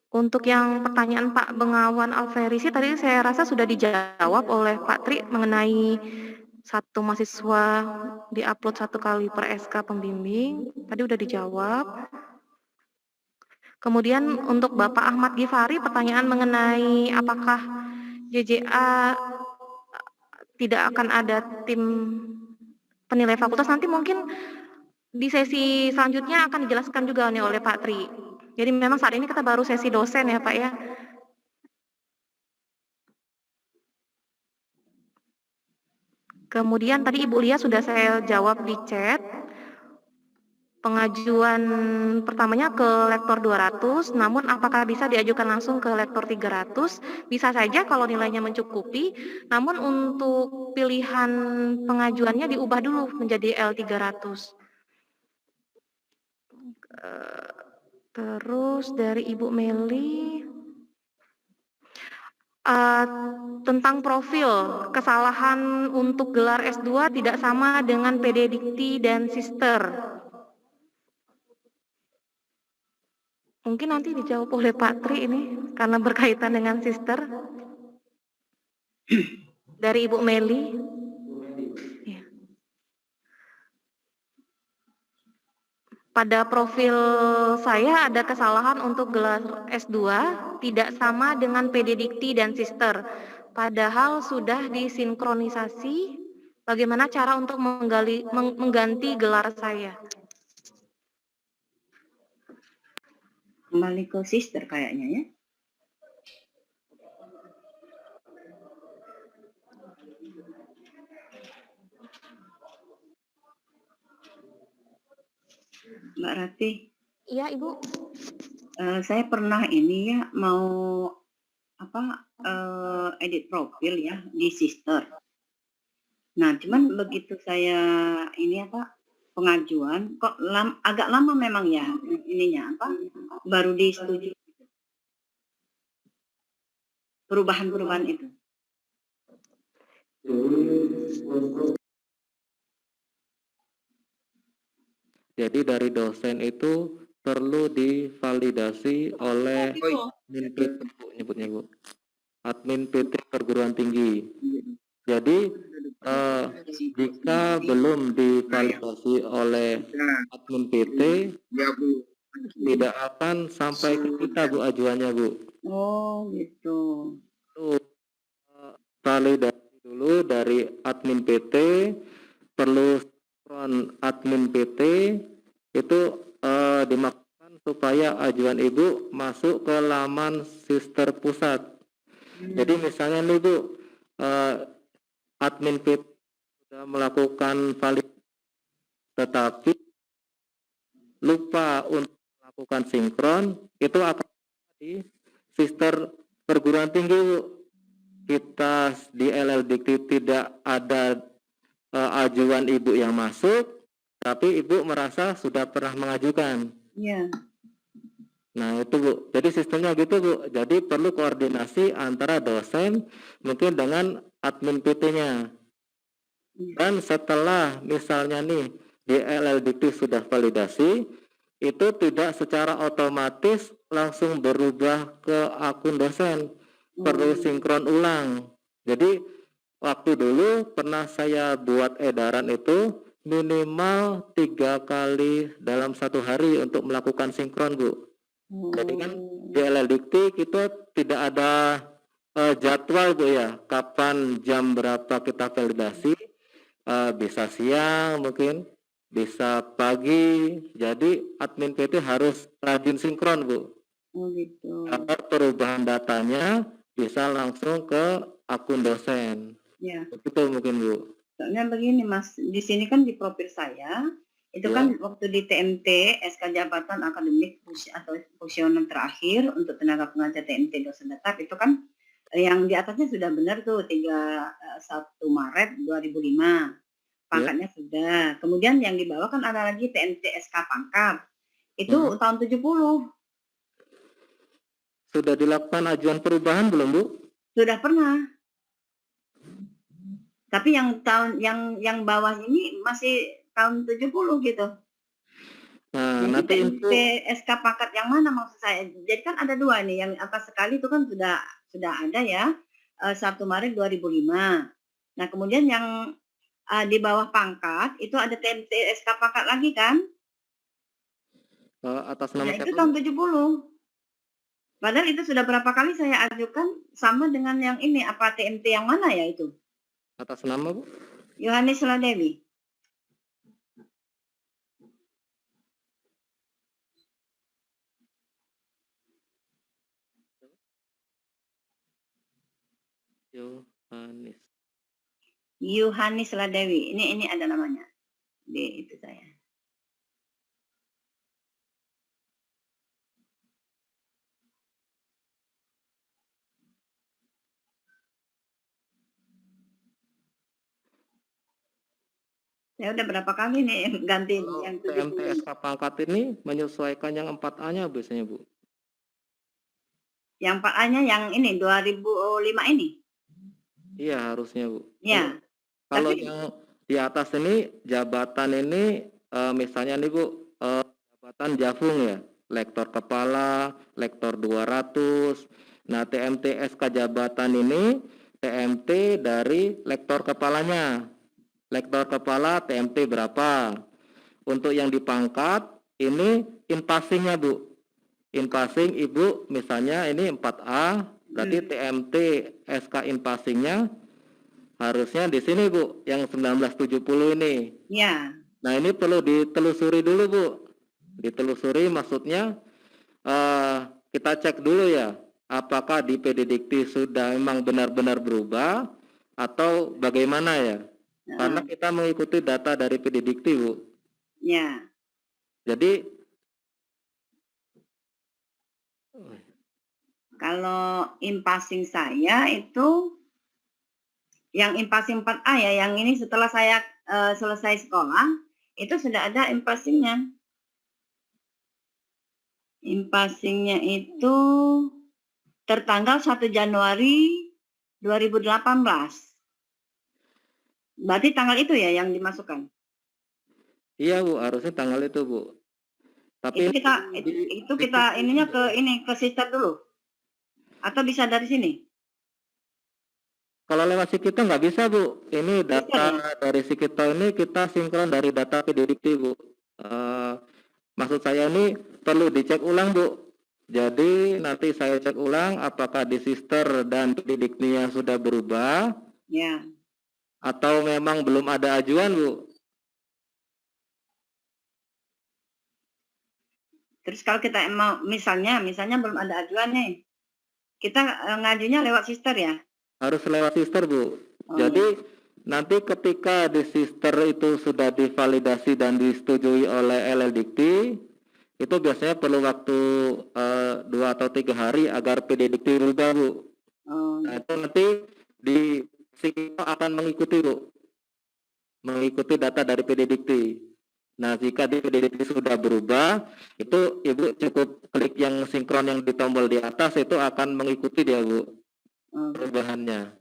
Untuk yang pertanyaan Pak Bengawan Alferisi tadi saya rasa sudah dijawab oleh Pak Tri mengenai satu mahasiswa diupload 1 kali per SK pembimbing. Tadi udah dijawab. Kemudian untuk Bapak Ahmad Gifari pertanyaan mengenai apakah JJA tidak akan ada tim penilai fakultas, nanti mungkin di sesi selanjutnya akan dijelaskan juga nih oleh Pak Tri. Jadi memang saat ini kita baru sesi dosen ya Pak ya. Kemudian tadi Ibu Lia sudah saya jawab di chat. Pengajuan pertamanya ke lektor 200, namun apakah bisa diajukan langsung ke lektor 300? Bisa saja kalau nilainya mencukupi, namun untuk pilihan pengajuannya diubah dulu menjadi L300. Terus dari Ibu Meli, tentang profil, kesalahan untuk gelar S2 tidak sama dengan PD Dikti dan Sister. Mungkin nanti dijawab oleh Pak Tri ini, karena berkaitan dengan Sister. Dari Ibu Meli. Ya. Pada profil saya ada kesalahan untuk gelar S2, tidak sama dengan PD Dikti dan Sister. Padahal sudah disinkronisasi, bagaimana cara untuk mengganti gelar saya? Kembali ke Sister kayaknya ya. Mbak Rati. Iya Ibu. Saya pernah ini ya mau edit profil ya di Sister. Nah cuman begitu saya ini pengajuan kok agak lama memang ya ininya baru disetujui perubahan-perubahan itu. Jadi dari dosen itu perlu divalidasi oleh admin PT, nyebutnya Bu, admin PT perguruan tinggi. Jadi jika belum divalidasi oleh admin PT, tidak akan sampai ke kita Bu ajuannya Bu. Oh gitu. Itu validasi dulu dari admin PT, perlu sinkron admin PT itu dimaksudkan supaya ajuan Ibu masuk ke laman sister pusat. Jadi misalnya nih Bu, admin PT sudah melakukan validasi tetapi lupa untuk melakukan sinkron, itu akan di sister perguruan tinggi Bu. Kita di LLDikti tidak ada ajuan Ibu yang masuk, tapi Ibu merasa sudah pernah mengajukan. Iya. Nah itu Bu, jadi sistemnya gitu Bu, jadi perlu koordinasi antara dosen mungkin dengan admin PT-nya. Dan setelah misalnya nih di LLDikti sudah validasi, itu tidak secara otomatis langsung berubah ke akun dosen, perlu sinkron ulang. Jadi waktu dulu pernah saya buat edaran itu minimal 3 kali dalam 1 hari untuk melakukan sinkron Bu. Jadi kan di LLDikti kita tidak ada jadwal Bu ya, kapan jam berapa kita validasi, bisa siang mungkin, bisa pagi. Jadi admin PT harus rajin sinkron Bu. Oh gitu. Agar perubahan datanya bisa langsung ke akun dosen. Ya. Begitu mungkin Bu. Soalnya begini Mas, di sini kan di profil saya itu kan waktu di TMT SK jabatan akademik atau fungsional terakhir untuk tenaga pengajar TMT dosen tetap itu kan yang di atasnya sudah benar tuh 1 Maret 2005 pangkatnya sudah. Kemudian yang di bawah kan ada lagi TMT SK pangkat itu tahun 70. Sudah dilakukan ajuan perubahan belum Bu? Sudah pernah. Tapi yang tahun yang bawah ini masih tahun 70 gitu. Nah, jadi nanti TMT SK pangkat yang mana maksud saya? Jadi kan ada 2 nih, yang atas sekali itu kan sudah ada ya 1 Maret 2005. Nah kemudian yang di bawah pangkat itu ada TMT SK pangkat lagi kan? Atas nama Nah, siapa? itu tahun 70. Padahal itu sudah berapa kali saya ajukan sama dengan yang ini, apa TMT yang mana ya itu? Atas nama Bu? Yohanes Ladewi. Yohanes Ladewi. Ini ada namanya. Di itu saya. Saya udah berapa kali nih ganti yang TMT SK pangkat ini menyesuaikan yang 4A-nya biasanya Bu? Yang 4A-nya yang ini 2005 ini? Iya harusnya Bu. Iya. Kalau yang di atas ini jabatan ini misalnya nih Bu, jabatan Jafung ya, lektor kepala, lektor 200. Nah TMT SK jabatan ini TMT dari lektor kepalanya. Lektor kepala TMT berapa? Untuk yang dipangkat ini in-passing-nya Bu. In-passing Ibu misalnya ini 4A, berarti TMT SK in-passing-nya harusnya di sini Bu, yang 1970 ini. Ya. Nah ini perlu ditelusuri dulu Bu. Ditelusuri maksudnya kita cek dulu ya, apakah di PDDikti sudah memang benar-benar berubah atau bagaimana ya? Karena kita mengikuti data dari PDDikti Bu. Ya. Jadi kalau in-passing saya itu yang in-passing 4A ya, yang ini setelah saya selesai sekolah itu sudah ada in-passing-nya. In-passing-nya itu tertanggal 1 Januari 2018. Berarti tanggal itu ya yang dimasukkan? Iya Bu, harusnya tanggal itu Bu. Tapi itu kita ininya ke sister dulu. Atau bisa dari sini? Kalau lewat Sikito nggak bisa, Bu. Ini data dari Sikito ini kita sinkron dari data PDDikti, Bu. Maksud saya ini perlu dicek ulang, Bu. Jadi nanti saya cek ulang apakah di Sister dan PDDikti-nya sudah berubah Ya. atau memang belum ada ajuan, Bu. Terus kalau kita mau misalnya belum ada ajuan nih, kita ngajunya lewat Sister ya? Harus lewat Sister, Bu. Jadi nanti ketika di Sister itu sudah divalidasi dan disetujui oleh LLDikti, itu biasanya perlu waktu 2 atau 3 hari agar PDDikti berubah, Bu. Nah, itu nanti di Sikito akan mengikuti, Bu. Mengikuti data dari PDDikti. Nah, jika di PDDikti sudah berubah, itu Ibu cukup klik yang sinkron yang di tombol di atas, itu akan mengikuti dia, Bu. Perubahannya.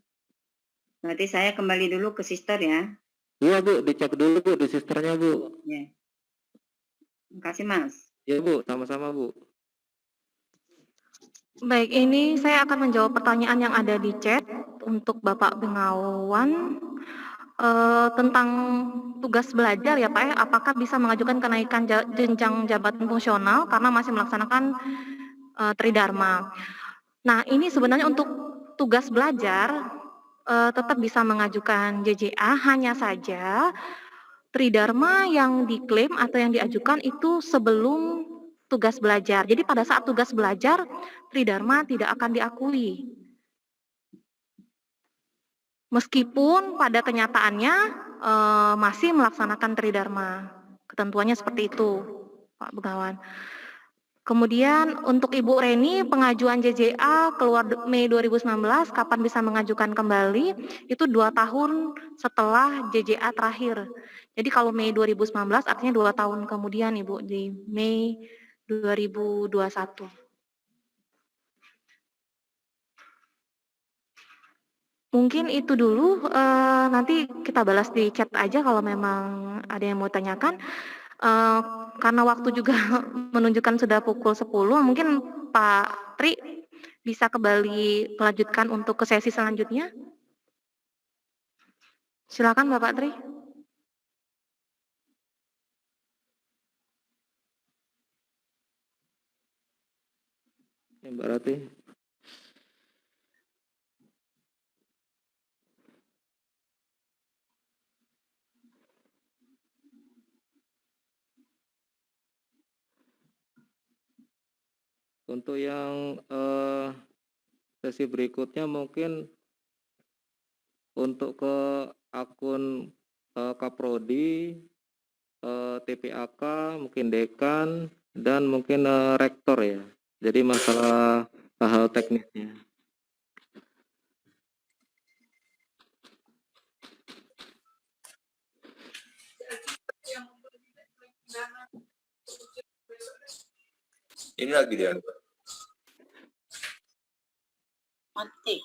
Berarti saya kembali dulu ke Sister ya? Iya, Bu, dicek dulu, Bu, di Sisternya, Bu. Ya. Terima kasih, Mas. Iya, Bu, sama-sama, Bu. Baik, ini saya akan menjawab pertanyaan yang ada di chat untuk Bapak Bengawan tentang tugas belajar ya Pak ya, apakah bisa mengajukan kenaikan jenjang jabatan fungsional karena masih melaksanakan Tridharma. Nah, ini sebenarnya untuk tugas belajar tetap bisa mengajukan JJA, hanya saja Tridharma yang diklaim atau yang diajukan itu sebelum tugas belajar. Jadi pada saat tugas belajar, Tridharma tidak akan diakui. Meskipun pada kenyataannya masih melaksanakan Tridharma. Ketentuannya seperti itu, Pak Bengawan. Kemudian untuk Ibu Reni, pengajuan JJA keluar Mei 2019, kapan bisa mengajukan kembali? Itu 2 tahun setelah JJA terakhir. Jadi kalau Mei 2019 artinya 2 tahun kemudian Ibu, di Mei 2021. Mungkin itu dulu, nanti kita balas di chat aja kalau memang ada yang mau tanyakan. Karena waktu juga menunjukkan sudah pukul 10, mungkin Pak Tri bisa kembali melanjutkan untuk ke sesi selanjutnya. Silakan Bapak Tri. Mbak Rati. Untuk yang sesi berikutnya mungkin untuk ke akun Kaprodi, TPAK, mungkin dekan, dan mungkin rektor ya. Jadi masalah hal teknisnya. Ini lagi dia. Mati.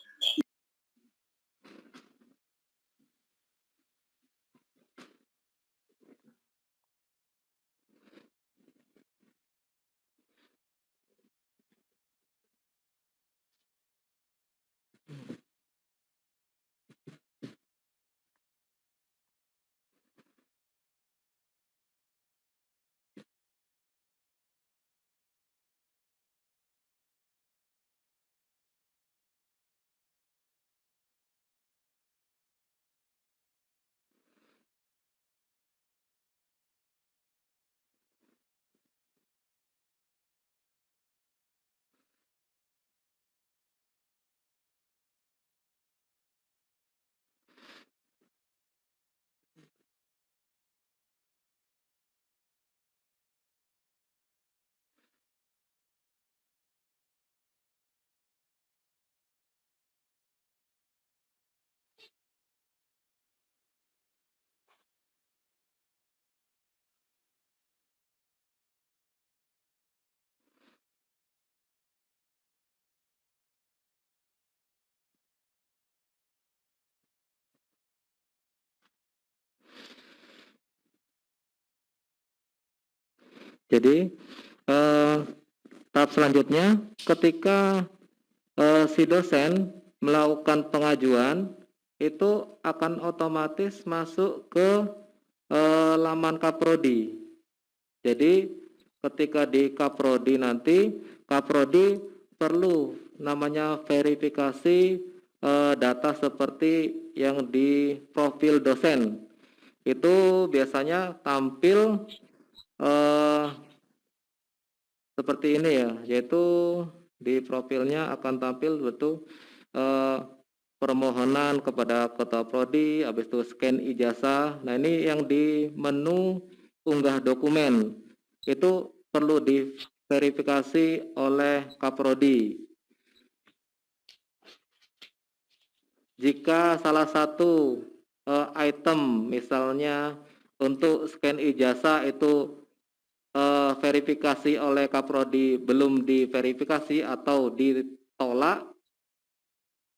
Jadi tahap selanjutnya ketika si dosen melakukan pengajuan itu akan otomatis masuk ke laman Kaprodi. Jadi ketika di Kaprodi nanti, Kaprodi perlu namanya verifikasi data seperti yang di profil dosen. Itu biasanya tampil seperti ini ya, yaitu di profilnya akan tampil betul permohonan kepada ketua prodi, habis itu scan ijazah. Nah ini yang di menu unggah dokumen itu perlu diverifikasi oleh Kaprodi. Jika salah satu item misalnya untuk scan ijazah itu verifikasi oleh Kaprodi belum diverifikasi atau ditolak,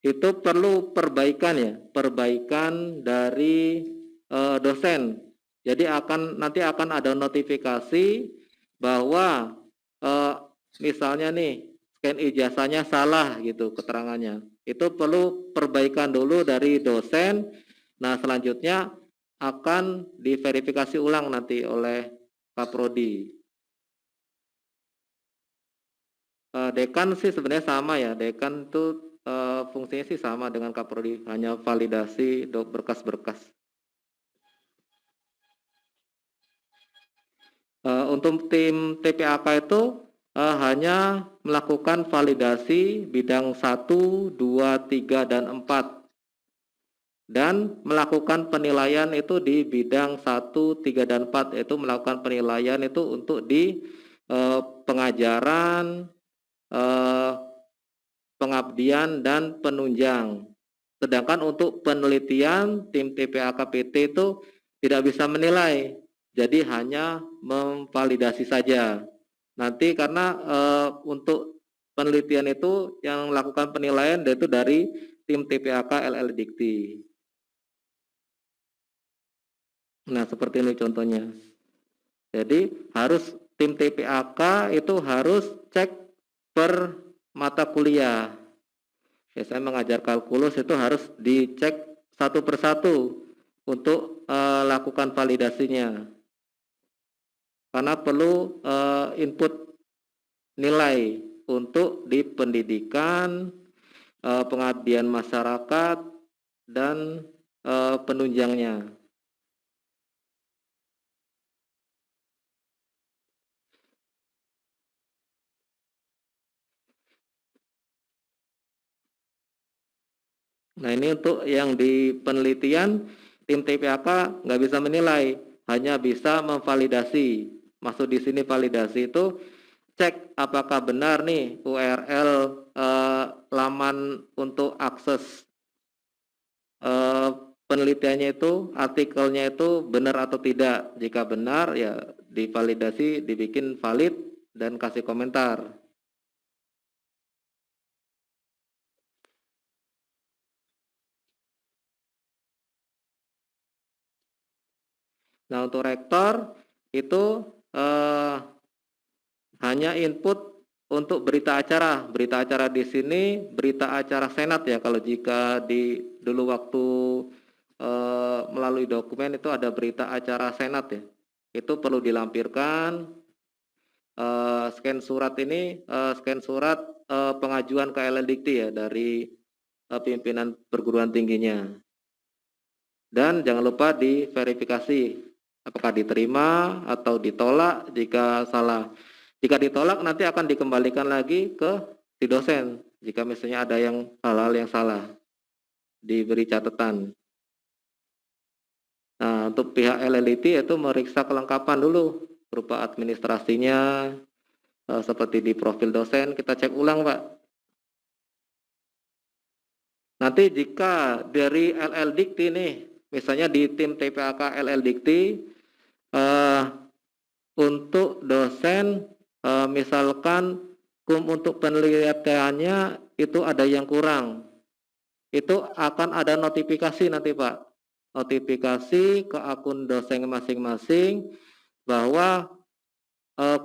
itu perlu perbaikan ya, perbaikan dari dosen. Jadi nanti akan ada notifikasi bahwa misalnya nih scan ijazahnya salah gitu keterangannya. Itu perlu perbaikan dulu dari dosen. Nah selanjutnya akan diverifikasi ulang nanti oleh Kaprodi. Dekan sih sebenarnya sama ya, dekan itu fungsinya sih sama dengan Kaprodi, hanya validasi berkas-berkas. Untuk tim TPAK itu hanya melakukan validasi bidang 1, 2, 3, dan 4. Dan melakukan penilaian itu di bidang 1, 3, dan 4, yaitu melakukan penilaian itu untuk di pengajaran, pengabdian, dan penunjang. Sedangkan untuk penelitian, tim TPAK PT itu tidak bisa menilai, jadi hanya memvalidasi saja. Nanti karena untuk penelitian itu yang melakukan penilaian yaitu dari tim TPAK LL Dikti. Nah seperti ini contohnya. Jadi harus tim TPAK itu harus cek per mata kuliah. Ya, saya mengajar kalkulus itu harus dicek satu persatu untuk lakukan validasinya. Karena perlu input nilai untuk di pendidikan, pengabdian masyarakat, dan penunjangnya. Nah ini untuk yang di penelitian, tim TPAK nggak bisa menilai, hanya bisa memvalidasi. Maksud di sini validasi itu cek apakah benar nih URL laman untuk akses penelitiannya itu, artikelnya itu benar atau tidak. Jika benar ya divalidasi, dibikin valid dan kasih komentar. Nah untuk rektor itu hanya input untuk berita acara. Berita acara di sini berita acara senat ya. Kalau jika dulu waktu melalui dokumen itu ada berita acara senat ya. Itu perlu dilampirkan. Scan surat ini scan surat pengajuan ke LL Dikti ya dari pimpinan perguruan tingginya. Dan jangan lupa diverifikasi apakah diterima atau ditolak. Jika salah, jika ditolak nanti akan dikembalikan lagi ke si dosen. Jika misalnya ada yang hal-hal yang salah, diberi catatan. Nah untuk pihak LLIT itu meriksa kelengkapan dulu berupa administrasinya, seperti di profil dosen kita cek ulang Pak. Nanti jika dari LL Dikti nih, misalnya di tim TPAK LL Dikti, untuk dosen misalkan untuk penelitiannya itu ada yang kurang, itu akan ada notifikasi nanti Pak, notifikasi ke akun dosen masing-masing bahwa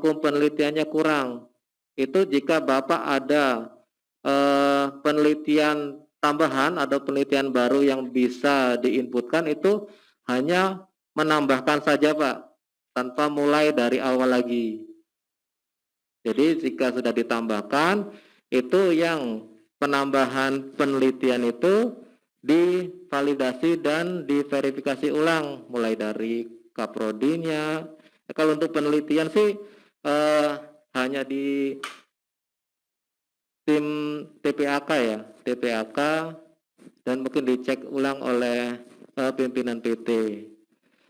penelitiannya kurang. Itu jika Bapak ada penelitian tambahan atau penelitian baru yang bisa diinputkan itu hanya menambahkan saja Pak, tanpa mulai dari awal lagi. Jadi jika sudah ditambahkan, itu yang penambahan penelitian itu divalidasi dan diverifikasi ulang, mulai dari kaprodinya. Kalau untuk penelitian sih hanya di tim TPAK ya, TPAK, dan mungkin dicek ulang oleh pimpinan PT.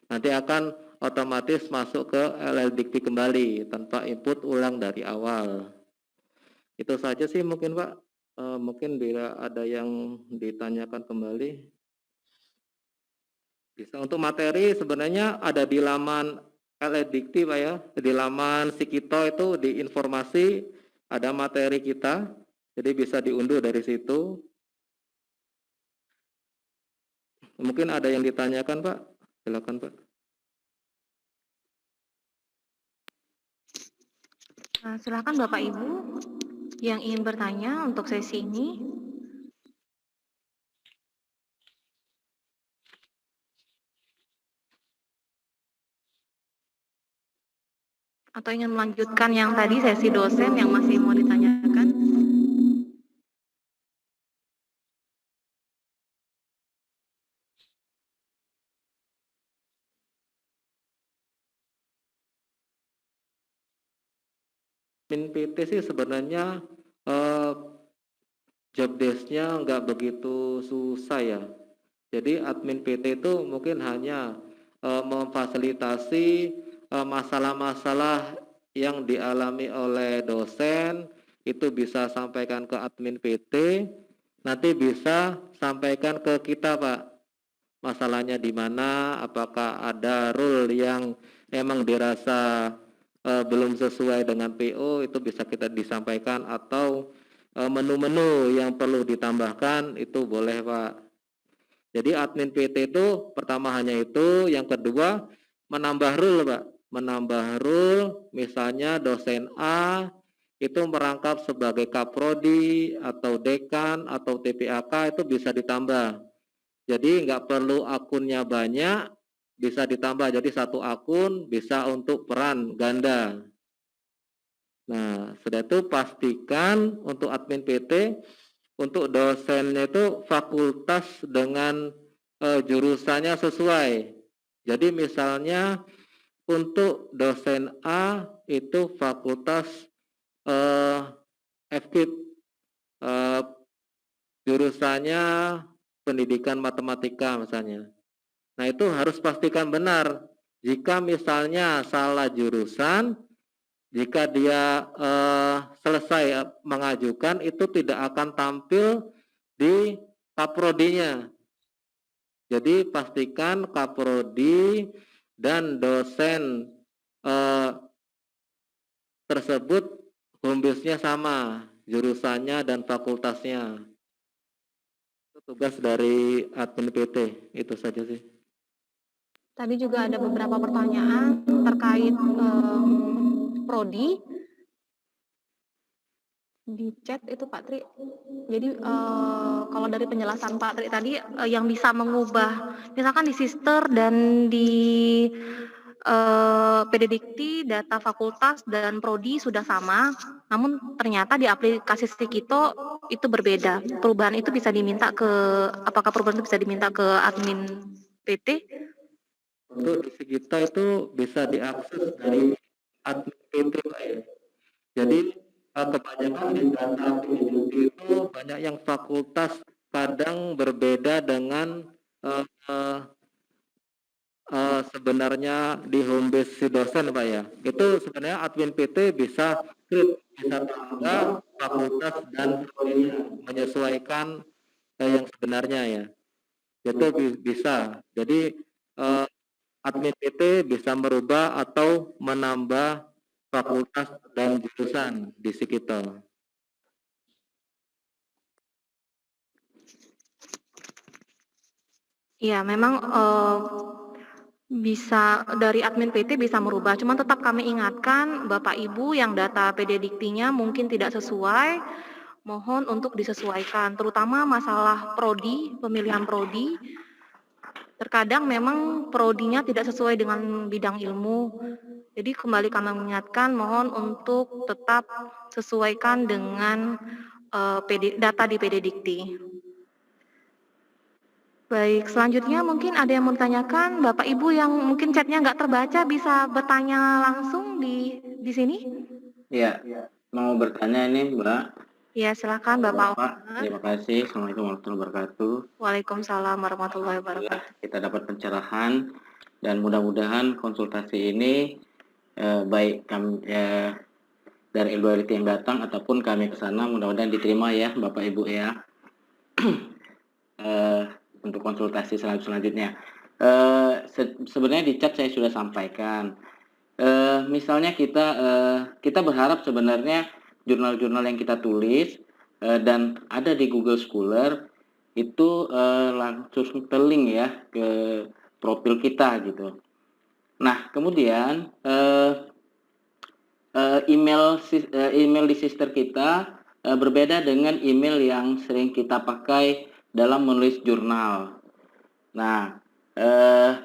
Nanti akan otomatis masuk ke LLDikti kembali tanpa input ulang dari awal. Itu saja sih mungkin Pak. Mungkin bila ada yang ditanyakan kembali. Bisa. Untuk materi sebenarnya ada di laman LLDikti Pak ya. Di laman Sikito itu di informasi ada materi kita. Jadi bisa diunduh dari situ. Mungkin ada yang ditanyakan Pak. Silakan Pak. Silakan Bapak Ibu yang ingin bertanya untuk sesi ini. Atau ingin melanjutkan yang tadi sesi dosen yang masih mau ditanyakan? Admin PT sih sebenarnya job desk-nya nggak begitu susah ya. Jadi admin PT itu mungkin hanya memfasilitasi masalah-masalah yang dialami oleh dosen, itu bisa sampaikan ke admin PT, nanti bisa sampaikan ke kita Pak. Masalahnya di mana, apakah ada rule yang emang dirasa belum sesuai dengan PO, itu bisa kita disampaikan, atau menu-menu yang perlu ditambahkan itu boleh Pak. Jadi admin PT itu pertama hanya itu, yang kedua menambah rule Pak, menambah rule, misalnya dosen A itu merangkap sebagai kaprodi atau dekan atau TPAK, itu bisa ditambah. Jadi nggak perlu akunnya banyak, bisa ditambah, jadi satu akun bisa untuk peran ganda. Nah, sudah itu pastikan untuk admin PT, untuk dosennya itu fakultas dengan jurusannya sesuai. Jadi misalnya untuk dosen A itu fakultas FKIP, jurusannya pendidikan matematika misalnya. Nah, itu harus pastikan benar. Jika misalnya salah jurusan, jika dia selesai mengajukan, itu tidak akan tampil di kaprodinya. Jadi pastikan kaprodi dan dosen tersebut home base-nya sama, jurusannya dan fakultasnya. Itu tugas dari admin PT, itu saja sih. Tadi juga ada beberapa pertanyaan terkait prodi di chat itu Pak Tri. Jadi kalau dari penjelasan Pak Tri tadi yang bisa mengubah, misalkan di Sister dan di PDDikti data fakultas dan prodi sudah sama, namun ternyata di aplikasi Sikito itu berbeda. Perubahan itu bisa diminta ke, apakah perubahan itu bisa diminta ke admin PT? Untuk di Sikito itu bisa diakses dari admin PT Pak ya. Jadi kebanyakan di data PDDikti itu banyak yang fakultas kadang berbeda dengan sebenarnya di home base si dosen Pak ya. Itu sebenarnya admin PT bisa tambah fakultas dan menyesuaikan yang sebenarnya ya. Itu bisa. Jadi admin PT bisa merubah atau menambah fakultas dan jurusan di Sikito. Iya, memang bisa dari admin PT bisa merubah, cuman tetap kami ingatkan Bapak Ibu yang data PDDiktinya mungkin tidak sesuai, Mohon untuk disesuaikan, terutama masalah prodi, pemilihan prodi. Terkadang memang prodinya tidak sesuai dengan bidang ilmu. Jadi kembali kami mengingatkan, mohon untuk tetap sesuaikan dengan data di PD Dikti. Baik, selanjutnya mungkin ada yang mau ditanyakan, Bapak Ibu yang mungkin chatnya nggak terbaca bisa bertanya langsung di sini? Ya, mau bertanya ini Mbak. Ya, silakan Bapak Pak, Omar. terima kasih. Assalamualaikum warahmatullahi wabarakatuh. Waalaikumsalam warahmatullahi wabarakatuh. Kita dapat pencerahan dan mudah-mudahan konsultasi ini baik kami dari LBLT yang datang ataupun kami ke sana mudah-mudahan diterima ya Bapak Ibu ya. Untuk konsultasi selanjutnya. Sebenarnya di chat saya sudah sampaikan. Misalnya kita berharap sebenarnya jurnal-jurnal yang kita tulis dan ada di Google Scholar itu langsung terlink ya ke profil kita gitu. Nah kemudian email di sister kita berbeda dengan email yang sering kita pakai dalam menulis jurnal. Nah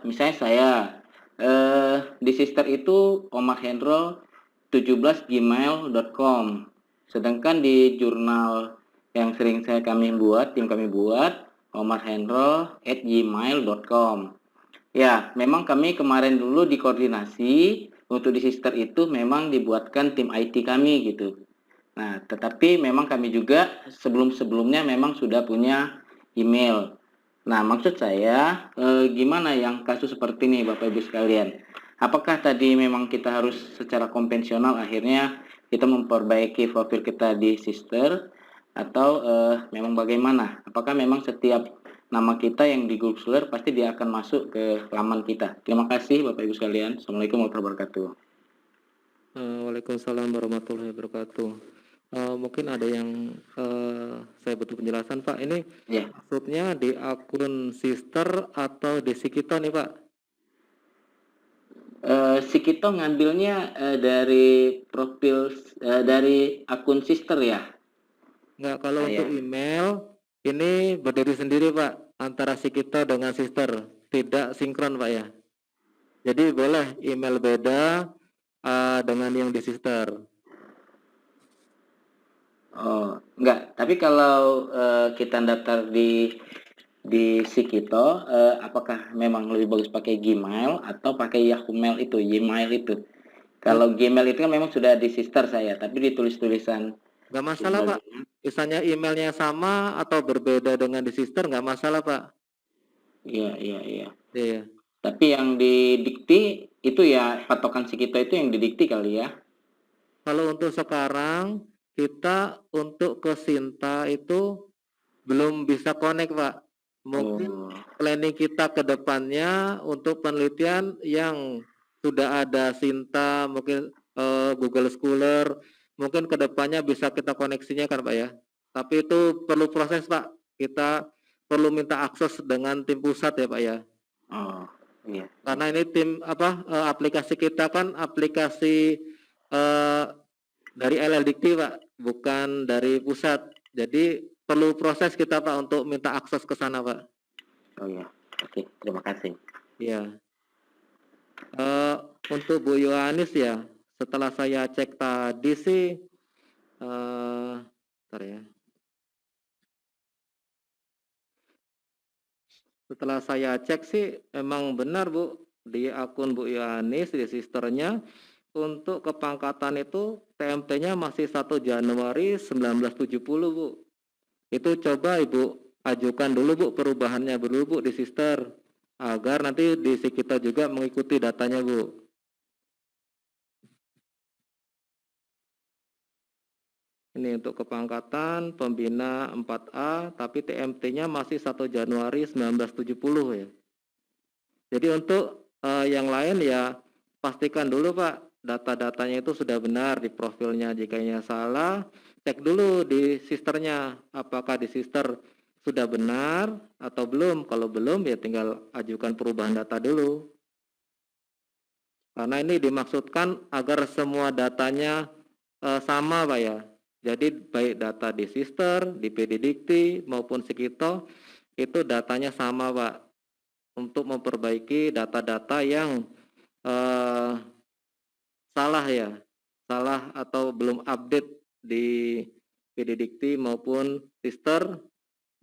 misalnya saya di sister itu omarhendro17gmail.com, sedangkan di jurnal yang sering kami buat omarhendro@gmail.com. Ya, memang kami kemarin dulu dikoordinasi untuk di sister itu memang dibuatkan tim IT kami gitu. Nah, tetapi memang kami juga sebelum-sebelumnya memang sudah punya email. Nah, maksud saya gimana yang kasus seperti ini Bapak Ibu sekalian? Apakah tadi memang kita harus secara konvensional akhirnya kita memperbaiki profil kita di sister atau memang bagaimana? Apakah memang setiap nama kita yang di Google Scholar pasti dia akan masuk ke laman kita? Terima kasih Bapak Ibu sekalian. Assalamualaikum warahmatullahi wabarakatuh. Waalaikumsalam warahmatullahi wabarakatuh. Mungkin ada yang saya butuh penjelasan Pak. Ini maksudnya di akun sister atau di Sikito nih Pak? Sikito ngambilnya dari profil dari akun sister ya? Enggak, kalau untuk email ini berdiri sendiri Pak antara Sikito dengan sister, tidak sinkron Pak ya. Jadi boleh email beda dengan yang di sister. Oh, enggak. Tapi kalau kita daftar di Sikito, apakah memang lebih bagus pakai Gmail atau pakai Yahoo Mail itu, Gmail itu? Kalau Gmail itu kan memang sudah di sister saya, tapi ditulis tulisan. Enggak masalah Pak. Misalnya emailnya sama atau berbeda dengan di sister, enggak masalah Pak. Iya. Iya. Tapi yang di dikti itu ya patokan Sikito itu yang didikti kali ya? Kalau untuk sekarang kita untuk ke Sinta itu belum bisa connect Pak. Mungkin planning kita ke depannya untuk penelitian yang sudah ada Sinta, mungkin Google Scholar, mungkin ke depannya bisa kita koneksinya kan Pak ya. Tapi itu perlu proses Pak. Kita perlu minta akses dengan tim pusat ya Pak ya. Oh, iya. Karena ini tim aplikasi kita kan aplikasi dari LLDikti Pak, bukan dari pusat. Jadi perlu proses kita Pak untuk minta akses ke sana Pak. Oh ya, oke, terima kasih. Iya. Untuk Bu Yohanis ya, setelah saya cek tadi sih, bentar ya. Setelah saya cek sih, emang benar Bu, di akun Bu Yohanis, di sisternya, untuk kepangkatan itu TMT-nya masih 1 Januari 1970 Bu. Itu coba Ibu ajukan dulu Bu perubahannya dulu Bu di sister agar nanti di kita juga mengikuti datanya Bu. Ini untuk kepangkatan pembina 4A tapi TMT-nya masih 1 Januari 1970 ya. Jadi untuk yang lain ya pastikan dulu Pak data-datanya itu sudah benar di profilnya. Jika salah, cek dulu di sisternya, apakah di sister sudah benar atau belum. Kalau belum ya tinggal ajukan perubahan data dulu. Karena ini dimaksudkan agar semua datanya sama Pak ya. Jadi baik data di Sister, di PD Dikti maupun Sikito itu datanya sama Pak, untuk memperbaiki data-data yang salah ya, salah atau belum update di PD Dikti maupun Sister.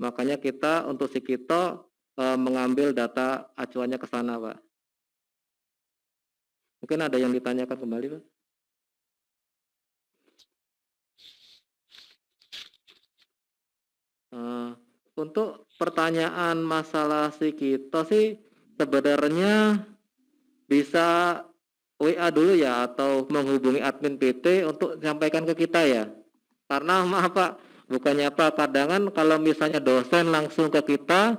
Makanya kita untuk Sikito mengambil data acuannya ke sana Pak. Mungkin ada yang ditanyakan kembali Pak? Untuk pertanyaan masalah Sikito sih sebenarnya bisa WA dulu ya, atau menghubungi admin PT untuk sampaikan ke kita ya. Karena maaf Pak, bukannya apa, kadang kalau misalnya dosen langsung ke kita,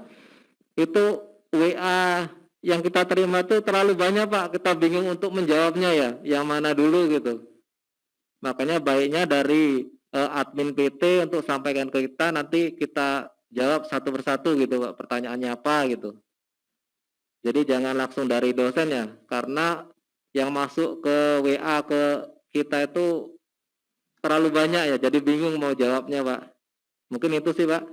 itu WA yang kita terima itu terlalu banyak Pak, kita bingung untuk menjawabnya ya, yang mana dulu gitu. Makanya baiknya dari admin PT untuk sampaikan ke kita, nanti kita jawab satu persatu gitu Pak, pertanyaannya apa gitu. Jadi jangan langsung dari dosen ya, karena yang masuk ke WA ke kita itu terlalu banyak ya, jadi bingung mau jawabnya Pak. Mungkin itu sih Pak.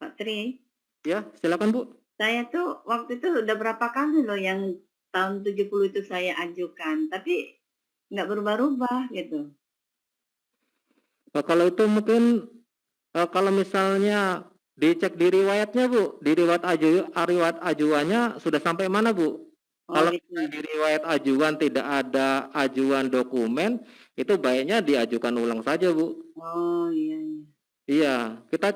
Pak Tri. Ya, silakan Bu. Saya tuh waktu itu udah berapa kali loh yang tahun 70 itu saya ajukan, tapi nggak berubah-ubah gitu. Nah, kalau itu mungkin kalau misalnya dicek di riwayatnya Bu, di riwayat ajuannya sudah sampai mana Bu? Kalau gitu. di riwayat ajuan tidak ada ajuan dokumen, itu baiknya diajukan ulang saja Bu. Oh iya. Iya, kita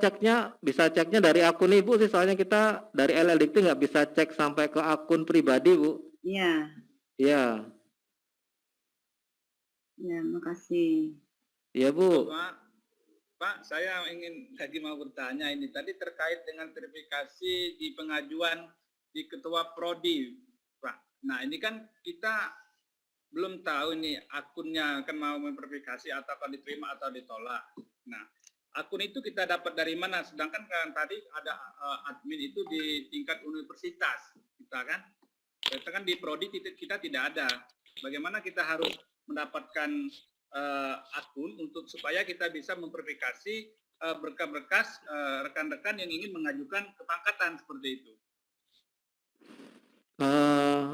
bisa ceknya dari akun Ibu sih, soalnya kita dari LLDikti nggak bisa cek sampai ke akun pribadi Bu. Iya. Iya. Ya, makasih. Iya Bu. Pak, saya tadi mau bertanya ini tadi terkait dengan verifikasi di pengajuan di Ketua Prodi, Pak. Nah, ini kan kita belum tahu ini akunnya kan mau memverifikasi atau diterima atau ditolak. Nah, akun itu kita dapat dari mana? Sedangkan kan tadi ada admin itu di tingkat universitas, kita kan di Prodi kita tidak ada. Bagaimana kita harus mendapatkan akun untuk supaya kita bisa memverifikasi berkas-berkas rekan-rekan yang ingin mengajukan kepangkatan seperti itu.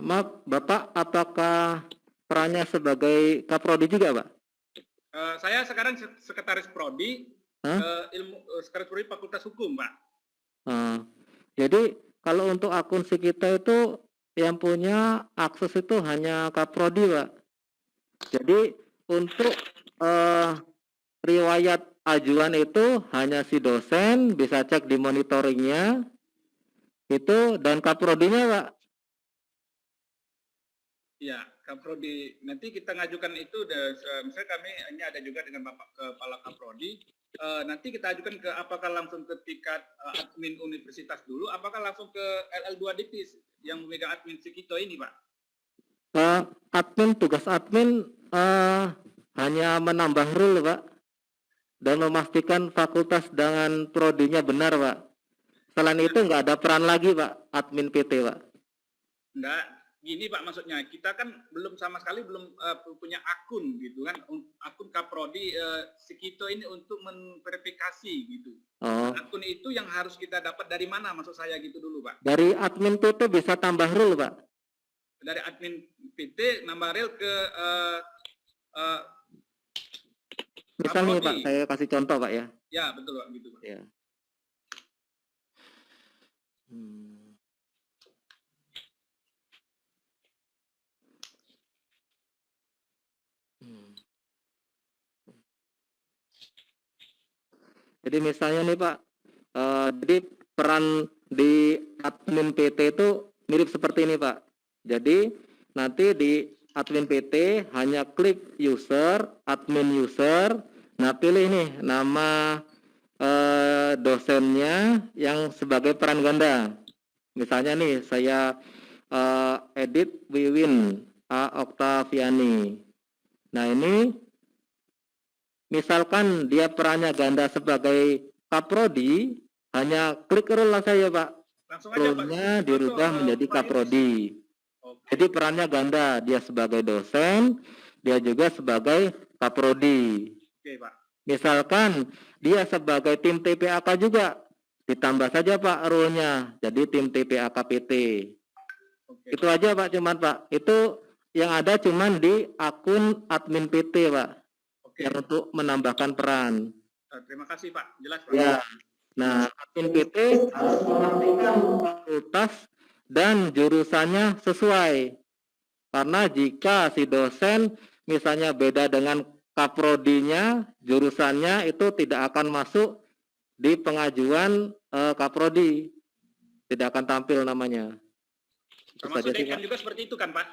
Maaf, Bapak apakah perannya sebagai Kaprodi juga Pak? Saya sekarang sekretaris Prodi, sekretaris Prodi Fakultas Hukum Pak. Jadi kalau untuk akun Sikito itu yang punya akses itu hanya Kaprodi Pak. Jadi untuk riwayat ajuan itu hanya si dosen bisa cek di monitoringnya itu, dan Kaprodinya Pak. Ya, Kaprodi nanti kita ngajukan itu, misalnya kami ini ada juga dengan Bapak Kepala Kaprodi, nanti kita ajukan ke apakah langsung ke tingkat admin universitas dulu, apakah langsung ke LL2 Dipis yang memegang admin Sikito ini Pak? Tugas admin hanya menambah rule Pak, dan memastikan fakultas dengan prodinya benar Pak. Selain itu nggak ada peran lagi Pak, admin PT Pak. Enggak, gini Pak, maksudnya kita kan sama sekali belum punya akun gitu kan, akun Kaprodi Sikito ini untuk memverifikasi gitu. Akun itu yang harus kita dapat dari mana, maksud saya gitu dulu Pak? Dari admin PT bisa tambah rule Pak. Dari admin PT nambah rel ke misalnya Pak, saya kasih contoh Pak ya. Ya betul Pak, gitu Pak. Ya. Jadi misalnya nih Pak, jadi peran di admin PT itu mirip seperti ini Pak. Jadi nanti di admin PT hanya klik user, admin user, nah pilih nih nama dosennya yang sebagai peran ganda. Misalnya nih saya edit Wiwin A. Oktaviani. Nah ini misalkan dia perannya ganda sebagai Kaprodi, hanya klik rule saya Pak. Rule-nya dirubah menjadi Kaprodi. Jadi perannya ganda, dia sebagai dosen, dia juga sebagai kaprodi. Oke, Pak. Misalkan dia sebagai tim TPAK juga, ditambah saja Pak role-nya, jadi tim TPAK PT. Oke, Itu aja Pak, cuman Pak. Itu yang ada cuman di akun admin PT Pak, Oke. yang untuk menambahkan peran. Terima kasih Pak, jelas Pak. Ya. Nah, admin PT harus memastikan fakultas dan jurusannya sesuai. Karena jika si dosen misalnya beda dengan kaprodinya, jurusannya itu tidak akan masuk di pengajuan kaprodi. Tidak akan tampil namanya. Termasuk dekan juga seperti itu kan Pak?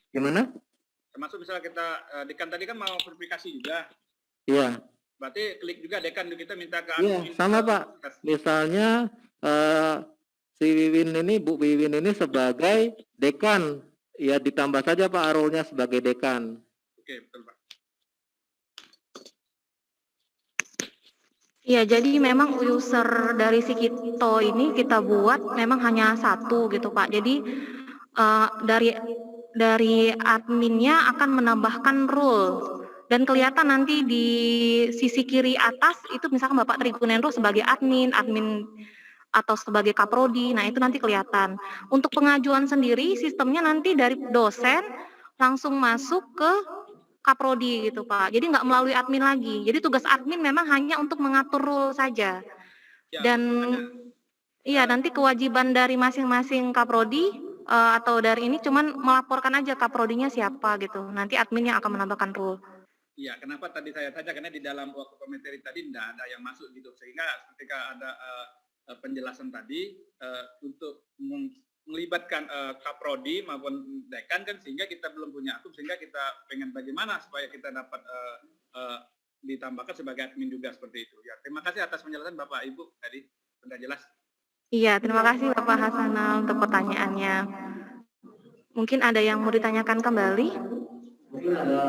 Gimana? Termasuk misalnya kita, dekan tadi kan mau verifikasi juga. Iya. Berarti klik juga dekan kita minta ke Iya, sama Pak. Misalnya si Wiwin ini, Bu Wiwin ini sebagai dekan, ya ditambah saja Pak role-nya sebagai dekan. Oke, betul Pak. Iya, jadi memang user dari Sikito ini kita buat memang hanya satu gitu Pak. Jadi dari adminnya akan menambahkan role dan kelihatan nanti di sisi kiri atas itu misalkan Bapak Trigunendro sebagai admin atau sebagai kaprodi. Nah, itu nanti kelihatan. Untuk pengajuan sendiri sistemnya nanti dari dosen langsung masuk ke kaprodi gitu Pak. Jadi nggak melalui admin lagi. Jadi tugas admin memang hanya untuk mengatur rule saja. Dan iya, nanti kewajiban dari masing-masing kaprodi atau dari ini cuman melaporkan aja kaprodinya siapa gitu. Nanti admin yang akan menambahkan rule. Iya, kenapa tadi saya tanya, karena di dalam waktu komentar tadi tidak ada yang masuk gitu, sehingga ketika ada penjelasan tadi untuk melibatkan kaprodi maupun dekan kan, sehingga kita belum punya akun, sehingga kita pengen bagaimana supaya kita dapat ditambahkan sebagai admin juga seperti itu. Ya, terima kasih atas penjelasan Bapak Ibu tadi, sudah jelas. Iya, terima kasih Bapak Hasanal untuk pertanyaannya. Mungkin ada yang mau ditanyakan kembali? Mungkin ada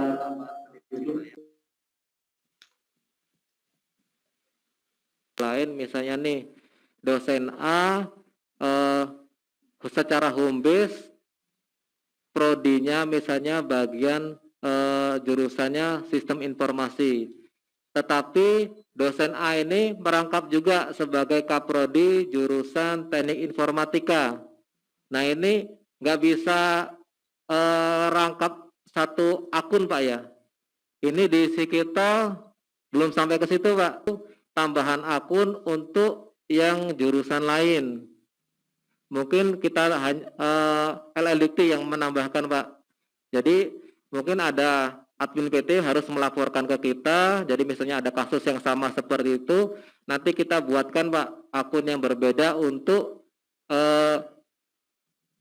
lain, misalnya nih dosen A secara home base prodinya misalnya bagian jurusannya sistem informasi, tetapi dosen A ini merangkap juga sebagai kaprodi jurusan teknik informatika. Nah, ini nggak bisa rangkap satu akun Pak ya. Ini di Sikito belum sampai ke situ Pak. Tambahan akun untuk yang jurusan lain. Mungkin kita LLDT yang menambahkan Pak. Jadi mungkin ada admin PT harus melaporkan ke kita. Jadi misalnya ada kasus yang sama seperti itu, nanti kita buatkan Pak akun yang berbeda untuk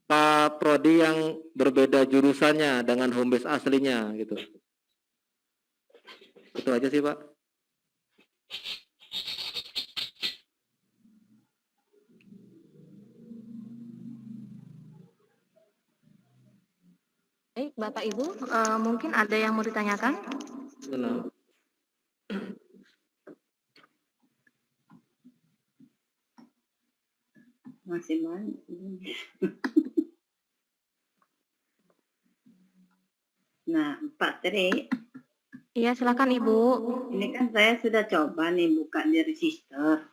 kaprodi yang berbeda jurusannya dengan home base aslinya gitu. Itu aja sih Pak. Baik, Bapak Ibu, mungkin ada yang mau ditanyakan? Benar. Masih banyak. Nah, Pak Tri. Iya, silakan Ibu. Ini kan saya sudah coba nih buka di register.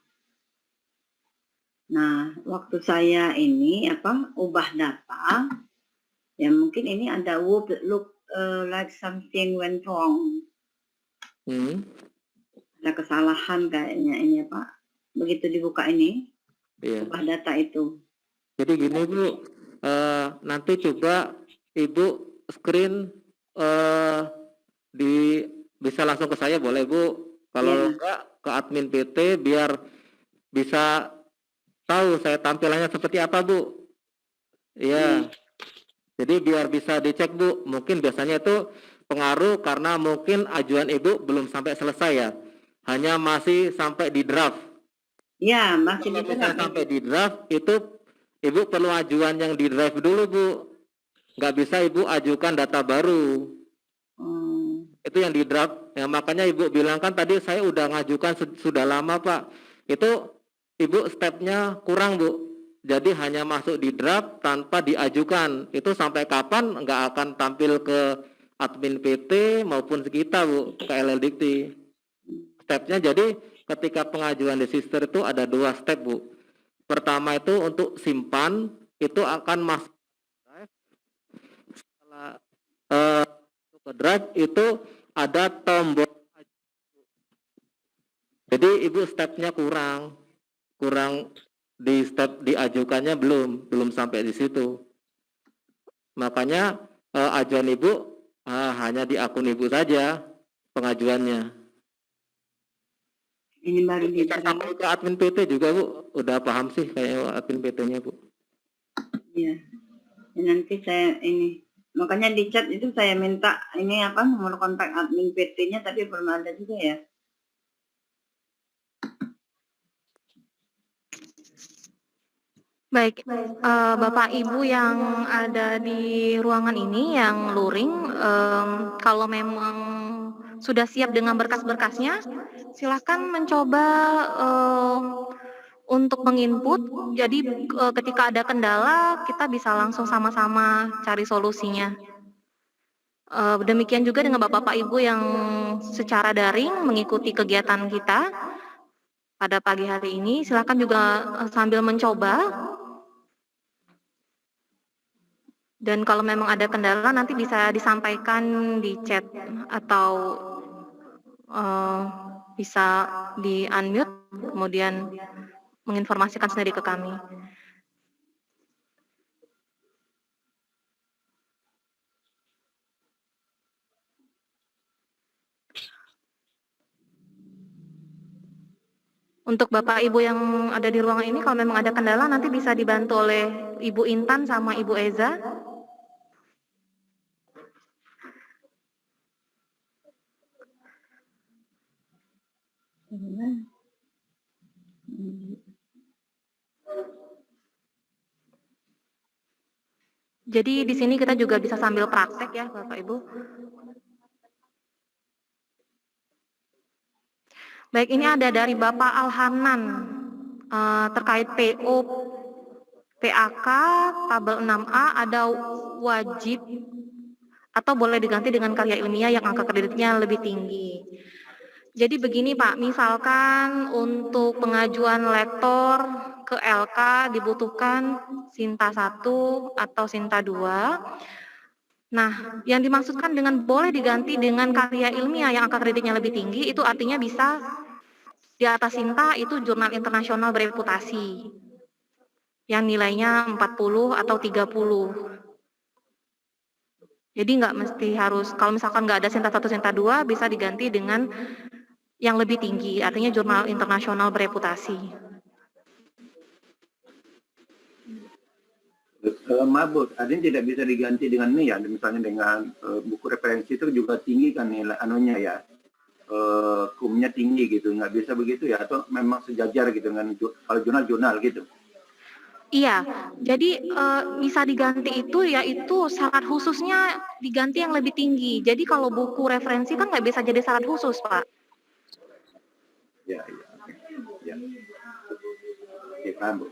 Nah, waktu saya ini ubah data, ya mungkin ini ada would look like something went wrong. Ada kesalahan kayaknya ini Pak. Begitu dibuka ini, ubah data itu. Jadi gini Bu, nanti coba Ibu screen bisa langsung ke saya boleh Bu. Kalau enggak ke admin PT biar bisa tahu saya tampilannya seperti apa Bu. Iya. Jadi biar bisa dicek Bu. Mungkin biasanya itu pengaruh karena mungkin ajuan Ibu belum sampai selesai ya. Hanya masih sampai di draft. Ya, masih di draft. Sampai di draft itu Ibu perlu ajuan yang di draft dulu Bu. Nggak bisa Ibu ajukan data baru. Itu yang di draft. Ya, makanya Ibu bilang kan tadi saya udah ngajukan sudah lama Pak. Itu Ibu stepnya kurang Bu. Jadi hanya masuk di draft tanpa diajukan. Itu sampai kapan nggak akan tampil ke admin PT maupun kita Bu ke LLDikti. Stepnya jadi ketika pengajuan desister itu ada 2 step Bu. Pertama itu untuk simpan itu akan masuk ke drive. Setelah ke drive itu ada tombol. Jadi Ibu stepnya kurang di step diajukannya belum sampai di situ. Makanya ajuan Ibu hanya di akun Ibu saja pengajuannya. Ini baru Kita sampai ke admin PT juga Bu, udah paham sih kayak admin PT-nya Bu. Iya. Ya, nanti saya ini makanya di chat itu saya minta ini apa nomor kontak admin PT-nya tapi belum ada juga ya. Baik, Bapak Ibu yang ada di ruangan ini yang luring, kalau memang sudah siap dengan berkas-berkasnya, silakan mencoba untuk menginput. Jadi ketika ada kendala, kita bisa langsung sama-sama cari solusinya. Demikian juga dengan Bapak Ibu yang secara daring mengikuti kegiatan kita pada pagi hari ini, silakan juga sambil mencoba. Dan kalau memang ada kendala nanti bisa disampaikan di chat atau bisa di unmute kemudian menginformasikan sendiri ke kami. Untuk Bapak Ibu yang ada di ruangan ini kalau memang ada kendala nanti bisa dibantu oleh Ibu Intan sama Ibu Eza. Jadi di sini kita juga bisa sambil praktek ya Bapak Ibu. Baik, ini ada dari Bapak Alhanan terkait PO PAK tabel 6A ada wajib atau boleh diganti dengan karya ilmiah yang angka kreditnya lebih tinggi. Jadi begini Pak, misalkan untuk pengajuan lektor ke LK dibutuhkan Sinta 1 atau Sinta 2. Nah, yang dimaksudkan dengan boleh diganti dengan karya ilmiah yang angka kreditnya lebih tinggi, itu artinya bisa di atas Sinta itu jurnal internasional bereputasi yang nilainya 40 atau 30. Jadi nggak mesti harus, kalau misalkan nggak ada Sinta 1, Sinta 2, bisa diganti dengan yang lebih tinggi, artinya jurnal internasional bereputasi. Maaf Bu, artinya tidak bisa diganti dengan ini ya, misalnya dengan buku referensi itu juga tinggi kan nilai anunya ya, kumnya tinggi gitu, nggak bisa begitu ya, atau memang sejajar gitu dengan kalau jurnal-jurnal gitu? Iya, jadi bisa diganti itu yaitu syarat khususnya diganti yang lebih tinggi. Jadi kalau buku referensi kan nggak bisa jadi syarat khusus, Pak. Ya, ya. Oke, paham Bu.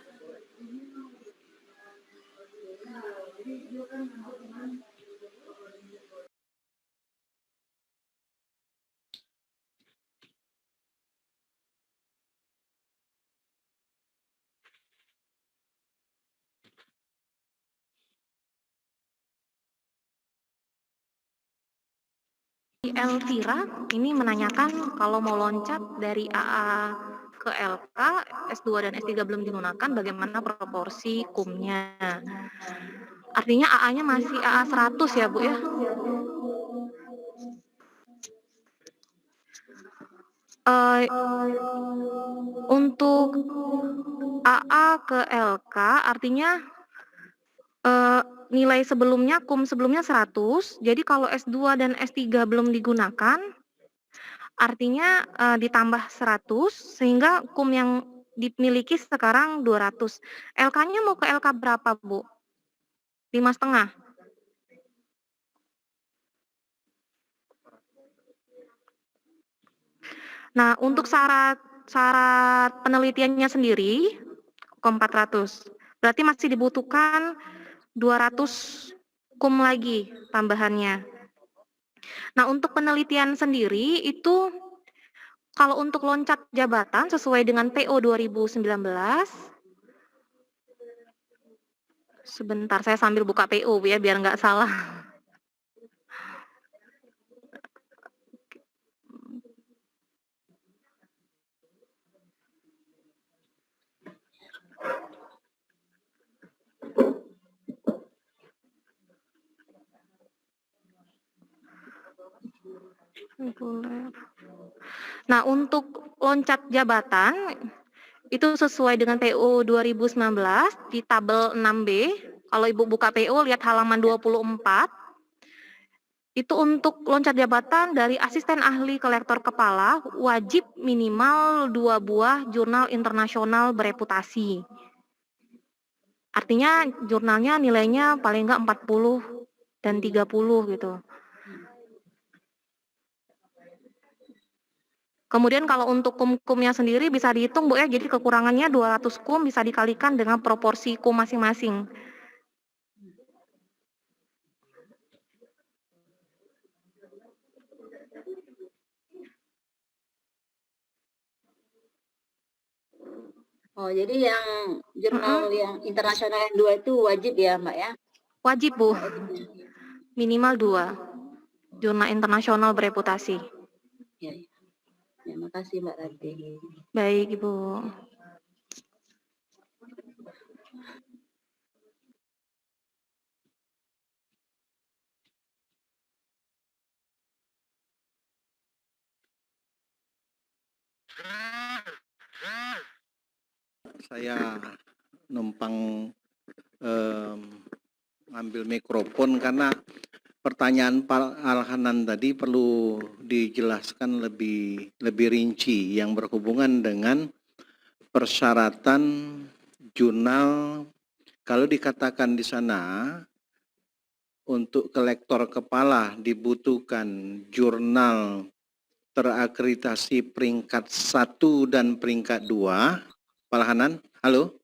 Elvira ini menanyakan kalau mau loncat dari AA ke LK, S2 dan S3 belum digunakan, bagaimana proporsi kumnya? Artinya AA-nya masih AA 100 ya Bu ya? Untuk AA ke LK artinya nilai sebelumnya, kum sebelumnya 100, jadi kalau S2 dan S3 belum digunakan, artinya ditambah 100, sehingga kum yang dimiliki sekarang 200. LK-nya mau ke LK berapa, Bu? 5,5? Nah, untuk syarat penelitiannya sendiri, kum 400. Berarti masih dibutuhkan 200 kum lagi tambahannya. Nah, untuk penelitian sendiri itu kalau untuk loncat jabatan sesuai dengan PO 2019, sebentar saya sambil buka PO ya biar nggak salah. Nah, untuk loncat jabatan itu sesuai dengan PO 2019 di tabel 6B. Kalau Ibu buka PO lihat halaman 24. Itu untuk loncat jabatan dari asisten ahli ke lektor kepala wajib minimal 2 buah jurnal internasional bereputasi. Artinya jurnalnya nilainya paling enggak 40 dan 30 gitu. Kemudian kalau untuk kum-kumnya sendiri bisa dihitung Bu ya, jadi kekurangannya 200 kum bisa dikalikan dengan proporsi kum masing-masing. Oh, jadi yang jurnal yang internasional yang 2 itu wajib ya, Mbak ya? Wajib Bu, minimal 2 jurnal internasional bereputasi. Ya, ya makasih Mbak Rati. Baik Ibu. Saya numpang ngambil mikrofon karena pertanyaan Pak Alhanan tadi perlu dijelaskan lebih rinci yang berhubungan dengan persyaratan jurnal. Kalau dikatakan di sana untuk kolektor kepala dibutuhkan jurnal terakreditasi peringkat 1 dan peringkat 2. Pak Alhanan, halo?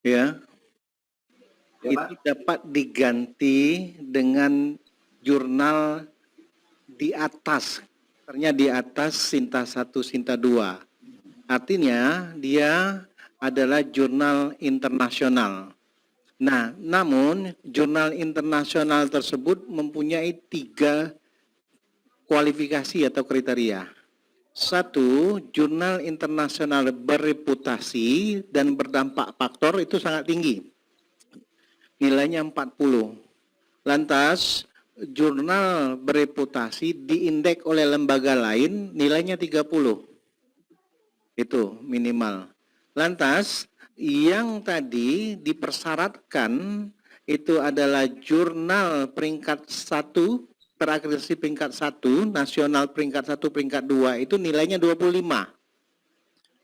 Ya. Itu dapat diganti dengan jurnal di atas, ternyata di atas Sinta 1, Sinta 2. Artinya dia adalah jurnal internasional. Nah, namun jurnal internasional tersebut mempunyai 3 kualifikasi atau kriteria. 1, jurnal internasional bereputasi dan berdampak faktor itu sangat tinggi. Nilainya 40. Lantas, jurnal bereputasi diindeks oleh lembaga lain nilainya 30. Itu minimal. Lantas, yang tadi dipersyaratkan itu adalah jurnal peringkat 1, terakreditasi peringkat 1, nasional peringkat 1, peringkat 2, itu nilainya 25.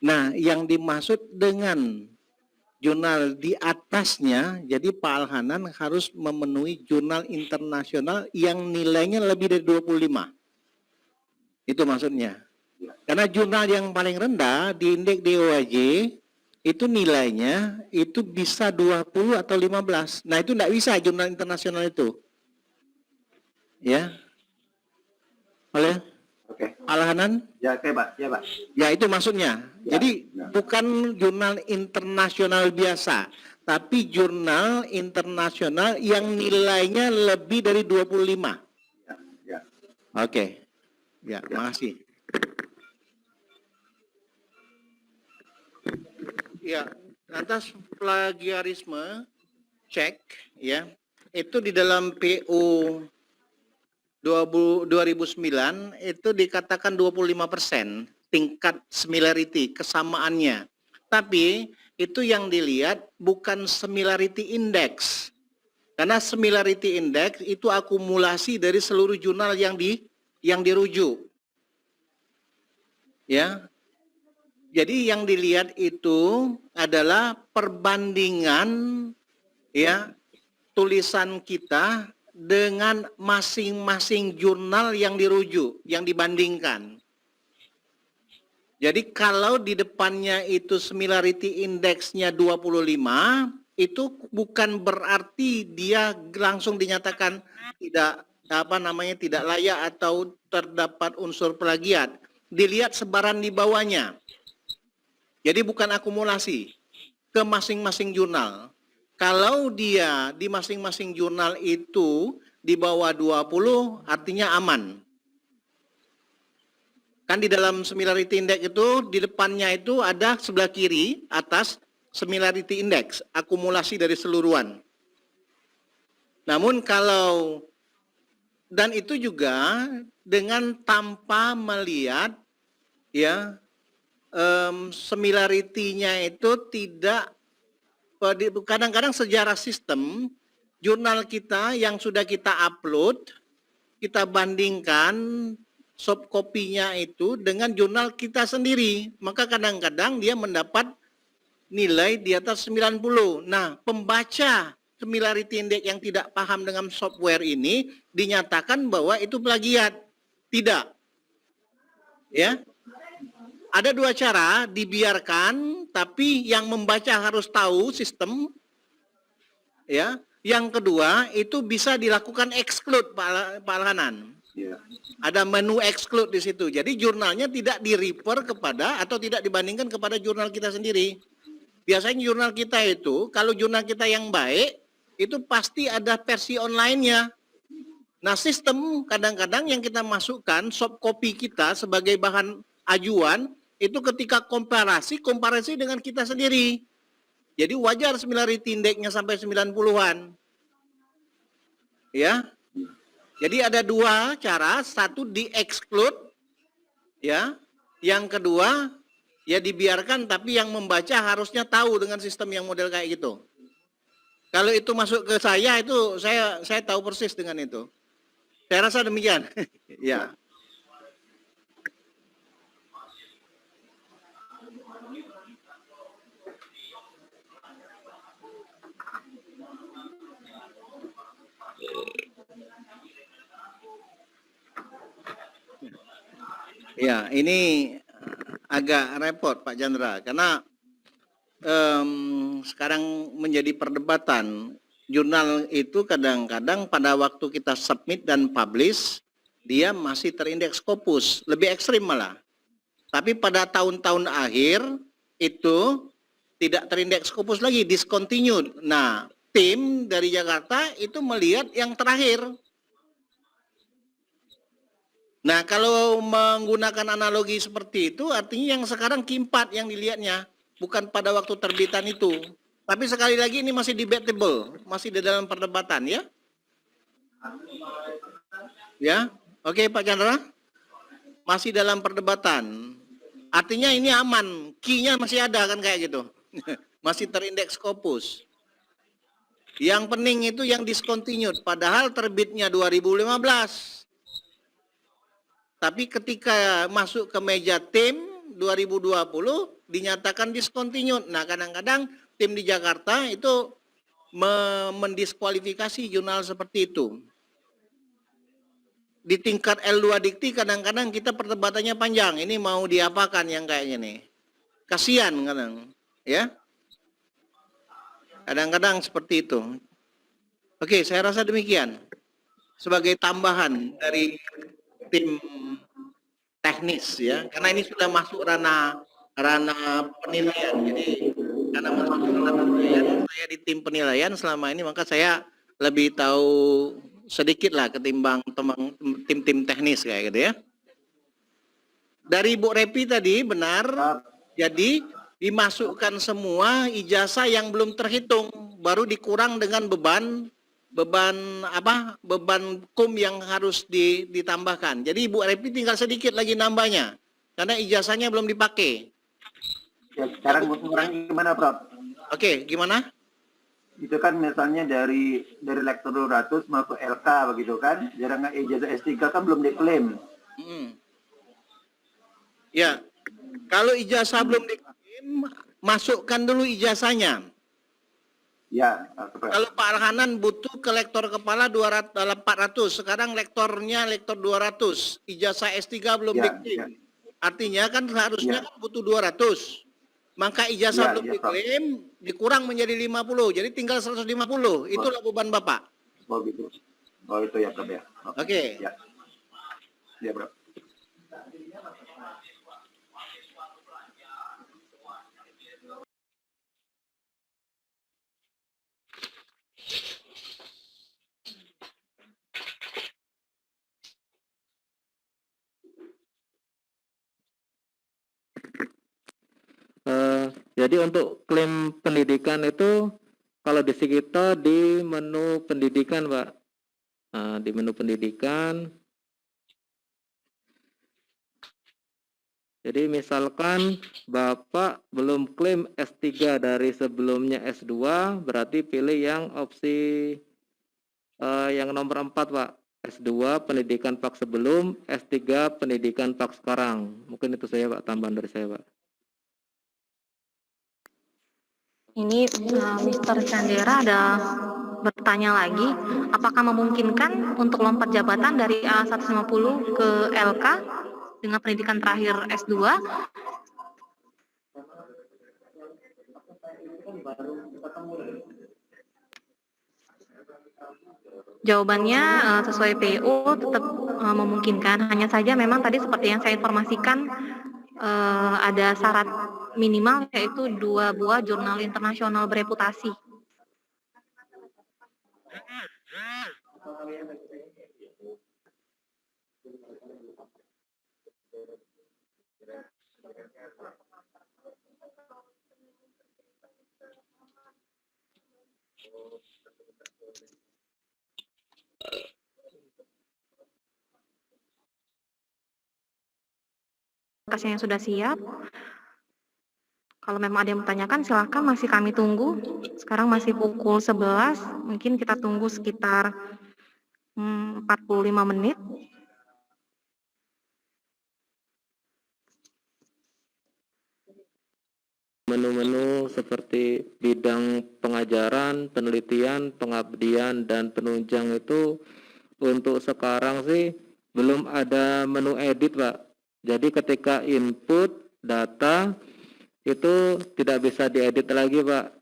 Nah, yang dimaksud dengan jurnal di atasnya, jadi Pak Alhanan harus memenuhi jurnal internasional yang nilainya lebih dari 25. Itu maksudnya. Karena jurnal yang paling rendah di indeks DOAJ, itu nilainya itu bisa 20 atau 15. Nah, itu tidak bisa jurnal internasional itu. Ya. Oleh Alhanan? Ya, oke, Pak. Ya, Pak. Ya, itu maksudnya. Ya, jadi ya. bukan jurnal internasional biasa, tapi jurnal internasional yang nilainya lebih dari 25. Ya, ya. Oke. Ya, makasih. Ya, lantas plagiarisme cek ya. Itu di dalam PO 2009 itu dikatakan 25% tingkat similarity, kesamaannya. Tapi itu yang dilihat bukan similarity index. Karena similarity index itu akumulasi dari seluruh jurnal yang dirujuk. Ya. Jadi yang dilihat itu adalah perbandingan ya tulisan kita dengan masing-masing jurnal yang dirujuk, yang dibandingkan. Jadi kalau di depannya itu similarity index-nya 25, itu bukan berarti dia langsung dinyatakan tidak layak atau terdapat unsur plagiat. Dilihat sebaran di bawahnya. Jadi bukan akumulasi ke masing-masing jurnal. Kalau dia di masing-masing jurnal itu di bawah 20, artinya aman. Kan di dalam similarity index itu, di depannya itu ada sebelah kiri, atas similarity index, akumulasi dari seluruhan. Namun kalau, dan itu juga dengan tanpa melihat, ya, similarity-nya itu tidak, kadang-kadang sejarah sistem, jurnal kita yang sudah kita upload, kita bandingkan soft copy-nya itu dengan jurnal kita sendiri. Maka kadang-kadang dia mendapat nilai di atas 90. Nah, pembaca similarity index yang tidak paham dengan software ini dinyatakan bahwa itu plagiat. Tidak. Ya. Ada dua cara, dibiarkan, tapi yang membaca harus tahu sistem. Ya. Yang kedua, itu bisa dilakukan exclude, Pak Alhanan. Yeah. Ada menu exclude di situ. Jadi jurnalnya tidak di-refer kepada atau tidak dibandingkan kepada jurnal kita sendiri. Biasanya jurnal kita itu, kalau jurnal kita yang baik, itu pasti ada versi online-nya. Nah, sistem kadang-kadang yang kita masukkan soft copy kita sebagai bahan ajuan itu ketika komparasi dengan kita sendiri. Jadi wajar similarity index-nya sampai 90-an. Ya. Jadi ada dua cara, satu di-exclude, ya. Yang kedua, ya dibiarkan, tapi yang membaca harusnya tahu dengan sistem yang model kayak gitu. Kalau itu masuk ke saya, itu saya tahu persis dengan itu. Saya rasa demikian. Ya. Ya, ini agak repot Pak Chandra, karena sekarang menjadi perdebatan. Jurnal itu kadang-kadang pada waktu kita submit dan publish, dia masih terindeks Scopus, lebih ekstrim malah. Tapi pada tahun-tahun akhir, itu tidak terindeks Scopus lagi, discontinued. Nah, tim dari Jakarta itu melihat yang terakhir. Nah, kalau menggunakan analogi seperti itu, artinya yang sekarang Q4 yang dilihatnya, bukan pada waktu terbitan itu. Tapi sekali lagi ini masih debatable, masih di dalam perdebatan, ya. Ya, oke Pak Chandra, masih dalam perdebatan. Artinya ini aman, key-nya masih ada kan kayak gitu. Masih terindeks Scopus. Yang penting itu yang discontinued, padahal terbitnya 2015. Tapi ketika masuk ke meja tim 2020 dinyatakan discontinued. Nah, kadang-kadang tim di Jakarta itu mendiskualifikasi jurnal seperti itu. Di tingkat L2 Dikti kadang-kadang kita perdebatannya panjang. Ini mau diapakan yang kayak gini? Kasihan kadang, ya. Kadang-kadang seperti itu. Oke, saya rasa demikian. Sebagai tambahan dari tim teknis, ya, karena ini sudah masuk ranah penilaian. Jadi karena masuk ranah penilaian, saya di tim penilaian selama ini, maka saya lebih tahu sedikit lah ketimbang tim-tim teknis kayak gitu, ya. Dari Bu Repi tadi benar, jadi dimasukkan semua ijazah yang belum terhitung, baru dikurang dengan beban kum yang harus ditambahkan. Jadi Ibu Repi tinggal sedikit lagi nambahnya karena ijazahnya belum dipakai. Ya, sekarang mengurangi gimana, Prof? Oke, gimana? Itu kan misalnya dari lektor 200 masuk LK begitu kan, jarang ijazah S3 kan belum diklaim. Ya, kalau ijazah belum diklaim, masukkan dulu ijazahnya. Ya, kalau Pak Arhanan butuh ke lektor kepala 400, sekarang lektornya lektor 200, ijazah S3 belum diklaim. Artinya kan seharusnya kan butuh 200. Maka ijazah belum diklaim dikurang menjadi 50, jadi tinggal 150. Itulah beban Bapak. Oh gitu. Oh itu ya Prof ya. Oke. Ya. Ya Prof. Jadi untuk klaim pendidikan itu kalau di kita di menu pendidikan, Pak. Di menu pendidikan. Jadi misalkan Bapak belum klaim S3 dari sebelumnya S2, berarti pilih yang opsi yang nomor 4, Pak. S2 pendidikan Pak sebelum, S3 pendidikan Pak sekarang. Mungkin itu saya, Pak, tambahan dari saya, Pak. Ini Mr. Chandera ada bertanya lagi, apakah memungkinkan untuk lompat jabatan dari A150 ke LK dengan pendidikan terakhir S2? Jawabannya sesuai PO tetap memungkinkan, hanya saja memang tadi seperti yang saya informasikan ada syarat minimal yaitu 2 buah jurnal internasional bereputasi. Berkasnya yang sudah siap. Kalau memang ada yang bertanyakan silahkan, masih kami tunggu. Sekarang masih pukul 11, mungkin kita tunggu sekitar 45 menit. Menu-menu seperti bidang pengajaran, penelitian, pengabdian, dan penunjang itu untuk sekarang sih belum ada menu edit, Pak. Jadi ketika input data itu tidak bisa diedit lagi, Pak.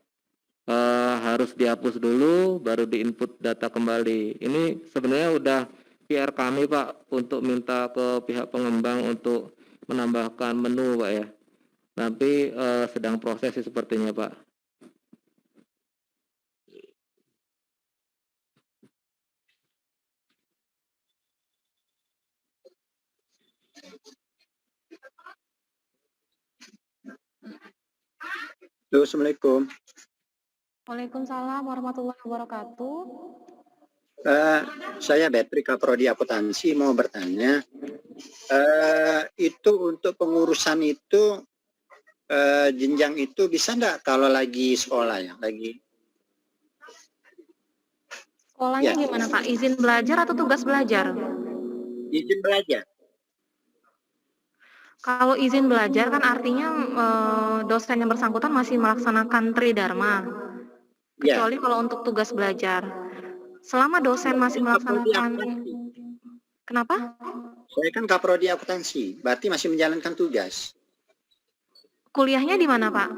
Harus dihapus dulu baru diinput data kembali. Ini sebenarnya udah PR kami, Pak, untuk minta ke pihak pengembang untuk menambahkan menu, Pak ya. Tapi sedang proses sih sepertinya, Pak. Halo, Assalamualaikum. Waalaikumsalam warahmatullahi wabarakatuh. Saya Betri, Kaprodi Akuntansi, mau bertanya, itu untuk pengurusan itu jenjang itu bisa enggak kalau lagi sekolah ya, lagi Sekolahnya ya, gimana, Pak? Izin belajar atau tugas belajar? izin belajar? Kalau izin belajar kan artinya dosen yang bersangkutan masih melaksanakan tridharma. Ya. Kecuali kalau untuk tugas belajar. Selama dosen masih melaksanakan, kenapa? Saya kan Kaprodi Akuntansi, berarti masih menjalankan tugas. Kuliahnya di mana, Pak?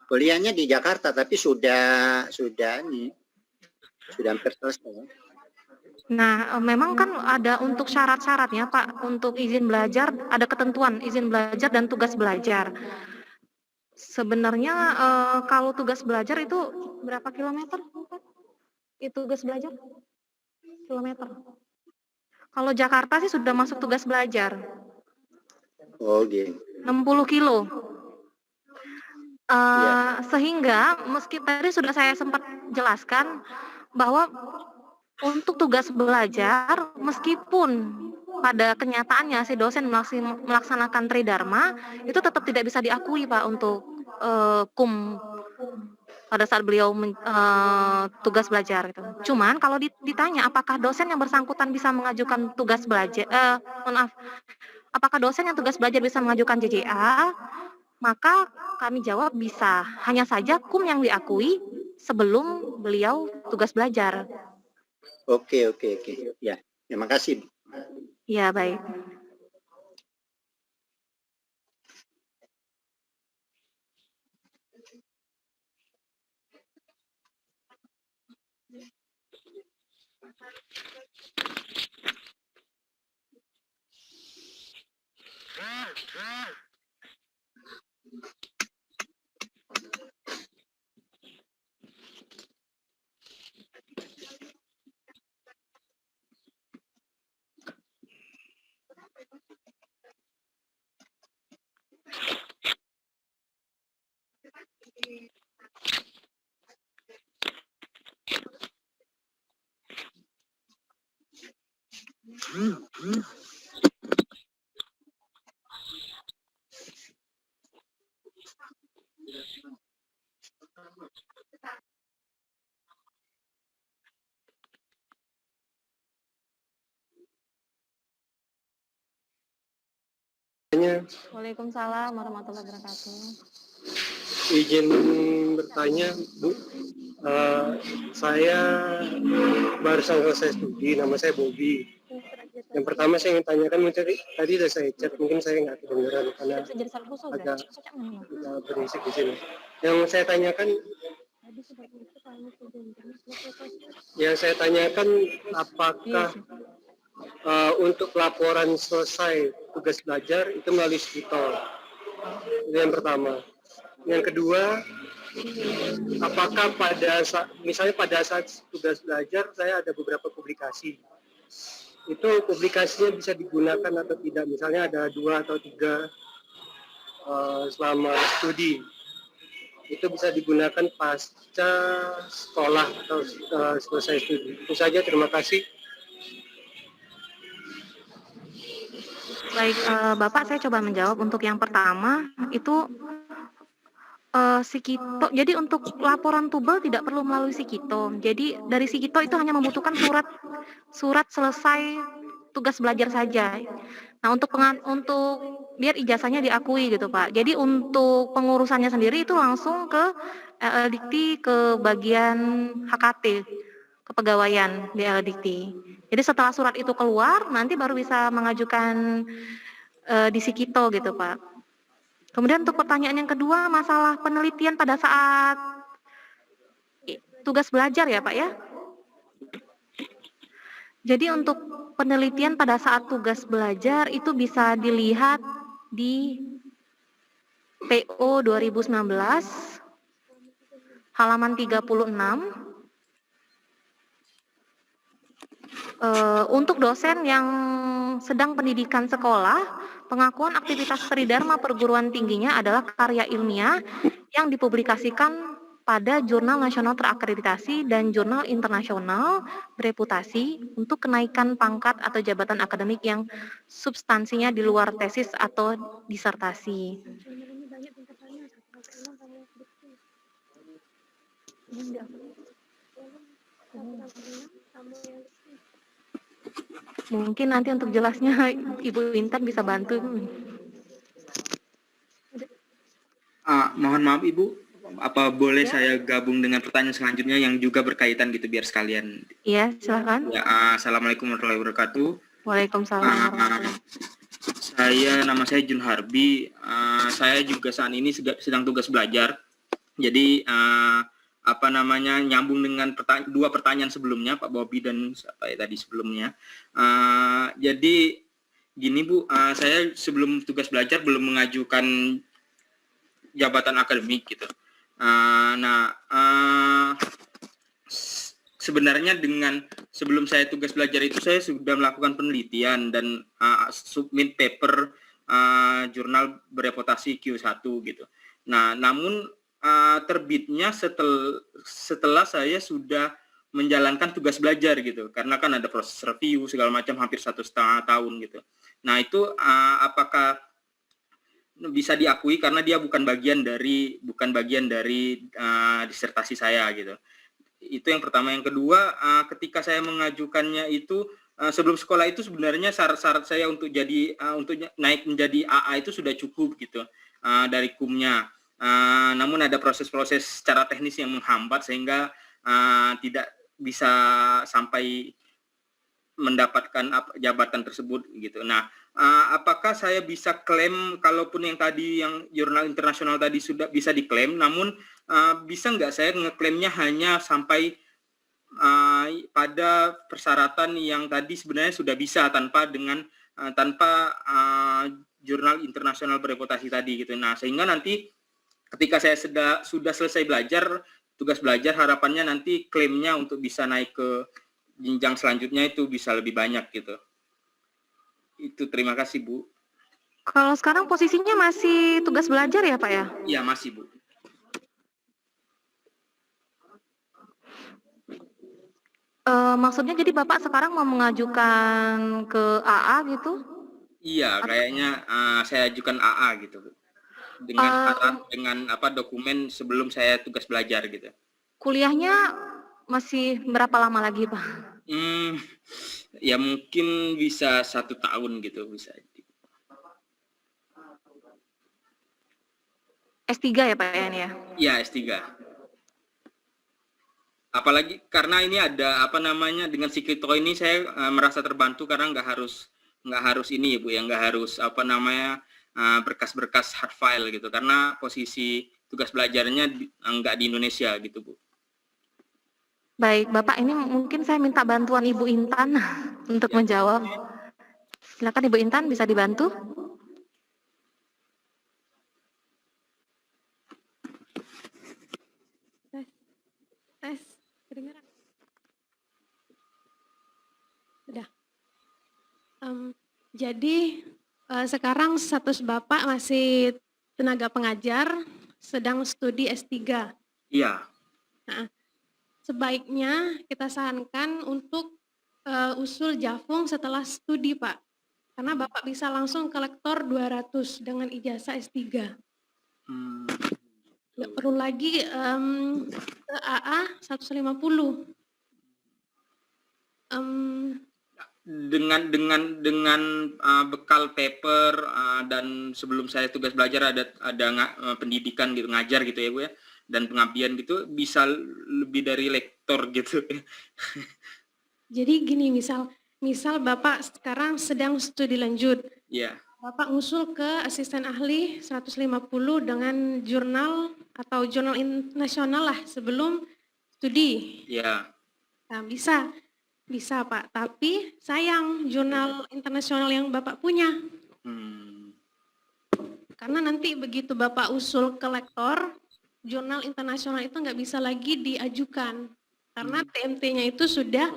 Kuliahnya di Jakarta, tapi sudah hampir selesai. Nah, memang kan ada untuk syarat-syaratnya, Pak. Untuk izin belajar, ada ketentuan izin belajar dan tugas belajar. Sebenarnya kalau tugas belajar itu berapa kilometer? Itu tugas belajar? Kilometer. Kalau Jakarta sih sudah masuk tugas belajar. Oh, gitu. 60 kilo. Sehingga meski tadi sudah saya sempat jelaskan bahwa untuk tugas belajar, meskipun pada kenyataannya si dosen melaksanakan tridharma, itu tetap tidak bisa diakui, Pak, untuk KUM pada saat beliau tugas belajar gitu. Cuman kalau ditanya apakah dosen yang bersangkutan bisa mengajukan tugas belajar, apakah dosen yang tugas belajar bisa mengajukan JJA? Maka kami jawab bisa. Hanya saja KUM yang diakui sebelum beliau tugas belajar. Oke. Ya, terima kasih. Ya, baik. Waalaikumsalam warahmatullahi wabarakatuh. Izin bertanya, Bu. Saya barusan selesai studi, nama saya Bobi. Yang pertama saya ingin tanyakan, tadi sudah saya chat, mungkin saya nggak kedengaran karena agak berisik di sini. Yang saya tanyakan, apakah untuk laporan selesai tugas belajar itu melalui Skito? Itu yang pertama. Yang kedua, apakah misalnya pada saat tugas belajar saya ada beberapa publikasi, itu publikasinya bisa digunakan atau tidak? Misalnya ada 2 atau 3 selama studi, itu bisa digunakan pasca sekolah atau selesai studi. Itu saja, terima kasih. Baik, Bapak, saya coba menjawab. Untuk yang pertama itu Sikito. Jadi untuk laporan tubel tidak perlu melalui Sikito. Jadi dari Sikito itu hanya membutuhkan surat selesai tugas belajar saja. Nah, untuk biar ijazahnya diakui gitu, Pak. Jadi untuk pengurusannya sendiri itu langsung ke LLDikti, ke bagian HKT, kepegawaian di LLDikti. Jadi setelah surat itu keluar, nanti baru bisa mengajukan di Sikito gitu, Pak. Kemudian untuk pertanyaan yang kedua, masalah penelitian pada saat tugas belajar ya, Pak ya. Jadi untuk penelitian pada saat tugas belajar itu bisa dilihat di PO 2019 halaman 36. Untuk dosen yang sedang pendidikan sekolah, pengakuan aktivitas Tridharma perguruan tingginya adalah karya ilmiah yang dipublikasikan pada jurnal nasional terakreditasi dan jurnal internasional bereputasi untuk kenaikan pangkat atau jabatan akademik yang substansinya di luar tesis atau disertasi. Mungkin nanti untuk jelasnya Ibu Intan bisa bantu. Mohon maaf Ibu, apa boleh saya gabung dengan pertanyaan selanjutnya yang juga berkaitan gitu biar sekalian. Iya, silakan. Ya, Assalamualaikum warahmatullahi wabarakatuh. Waalaikumsalam. Nama saya Jun Harbi. Saya juga saat ini sedang tugas belajar. Jadi nyambung dengan dua pertanyaan sebelumnya Pak Bobi dan tadi sebelumnya. Jadi gini Bu, saya sebelum tugas belajar belum mengajukan jabatan akademik gitu. Sebenarnya dengan sebelum saya tugas belajar itu saya sudah melakukan penelitian dan submit paper jurnal bereputasi Q1 gitu. Nah, namun terbitnya setelah saya sudah menjalankan tugas belajar gitu, karena kan ada proses review segala macam hampir 1,5 tahun gitu. Nah itu apakah bisa diakui karena dia bukan bagian dari disertasi saya gitu. Itu yang pertama. Yang kedua, ketika saya mengajukannya itu sebelum sekolah itu sebenarnya syarat-syarat saya untuk naik menjadi AA itu sudah cukup gitu dari kumnya. Namun ada proses-proses secara teknis yang menghambat sehingga tidak bisa sampai mendapatkan jabatan tersebut gitu. Nah, apakah saya bisa klaim kalaupun yang jurnal internasional tadi sudah bisa diklaim, namun bisa nggak saya ngeklaimnya hanya sampai pada persyaratan yang tadi sebenarnya sudah bisa tanpa jurnal internasional bereputasi tadi gitu. Nah, sehingga nanti ketika saya sudah selesai belajar, tugas belajar, harapannya nanti klaimnya untuk bisa naik ke jenjang selanjutnya itu bisa lebih banyak gitu. Itu, terima kasih Bu. Kalau sekarang posisinya masih tugas belajar ya Pak ya? Iya, masih Bu. Maksudnya jadi Bapak sekarang mau mengajukan ke AA gitu? Iya, kayaknya saya ajukan AA gitu Bu. Dengan syarat, dengan dokumen sebelum saya tugas belajar gitu. Kuliahnya masih berapa lama lagi Pak? Ya mungkin bisa 1 tahun gitu bisa. S3 ya Pak ya ini ya? Iya, S3. Apalagi karena ini ada dengan Sikrito ini saya merasa terbantu karena nggak harus ini ya Bu ya, nggak harus berkas-berkas hard file gitu, karena posisi tugas belajarnya nggak di Indonesia gitu Bu. Baik Bapak, ini mungkin saya minta bantuan Ibu Intan untuk menjawab. Silakan Ibu Intan, bisa dibantu? Tes, kedengeran? Sudah. Jadi sekarang status Bapak masih tenaga pengajar, sedang studi S3. Iya. Nah, sebaiknya kita sarankan untuk usul Jafung setelah studi Pak. Karena Bapak bisa langsung ke lektor 200 dengan ijazah S3. Nggak perlu lagi ke AA 150. Dengan bekal paper dan sebelum saya tugas belajar ada pendidikan gitu, ngajar gitu ya Bu ya, dan pengabdian gitu, bisa lebih dari lektor gitu. Jadi gini, misal Bapak sekarang sedang studi lanjut. Iya. Bapak ngusul ke asisten ahli 150 dengan jurnal atau jurnal nasional lah sebelum studi. Iya. Nah, bisa Pak, tapi sayang jurnal internasional yang Bapak punya. Karena nanti begitu Bapak usul ke lektor, jurnal internasional itu nggak bisa lagi diajukan. Karena TMT-nya itu sudah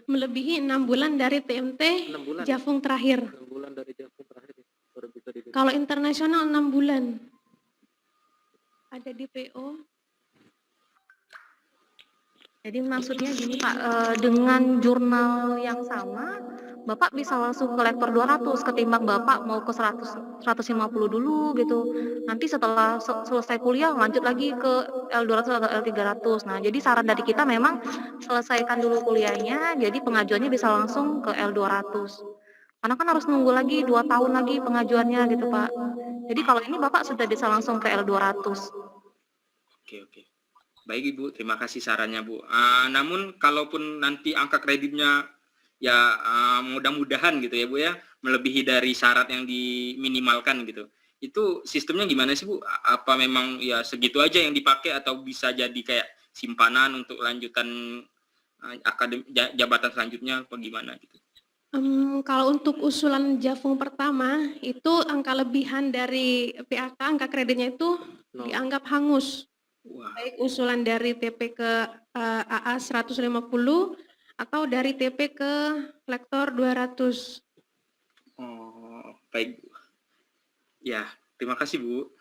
melebihi 6 bulan dari TMT Jafung terakhir. 6 bulan dari Jafung terakhir baru bisa dibikin. Kalau internasional 6 bulan. Ada di PO. Jadi maksudnya gini Pak, dengan jurnal yang sama, Bapak bisa langsung ke lektor 200 ketimbang Bapak mau ke 150 dulu gitu. Nanti setelah selesai kuliah lanjut lagi ke L200 atau L300. Nah, jadi saran dari kita memang selesaikan dulu kuliahnya, jadi pengajuannya bisa langsung ke L200. Karena kan harus nunggu lagi 2 tahun lagi pengajuannya gitu Pak. Jadi kalau ini Bapak sudah bisa langsung ke L200. Oke. Baik Ibu, terima kasih sarannya Bu. Namun kalaupun nanti angka kreditnya ya mudah-mudahan gitu ya Bu ya, melebihi dari syarat yang diminimalkan gitu. Itu sistemnya gimana sih Bu? Apa memang ya segitu aja yang dipakai atau bisa jadi kayak simpanan untuk lanjutan jabatan selanjutnya apa gimana gitu? Kalau untuk usulan Jafung pertama, itu angka lebihan dari PAK, angka kreditnya itu dianggap hangus. Baik usulan dari TP ke AA 150 atau dari TP ke lektor 200. Oh, baik Bu. Ya, terima kasih Bu.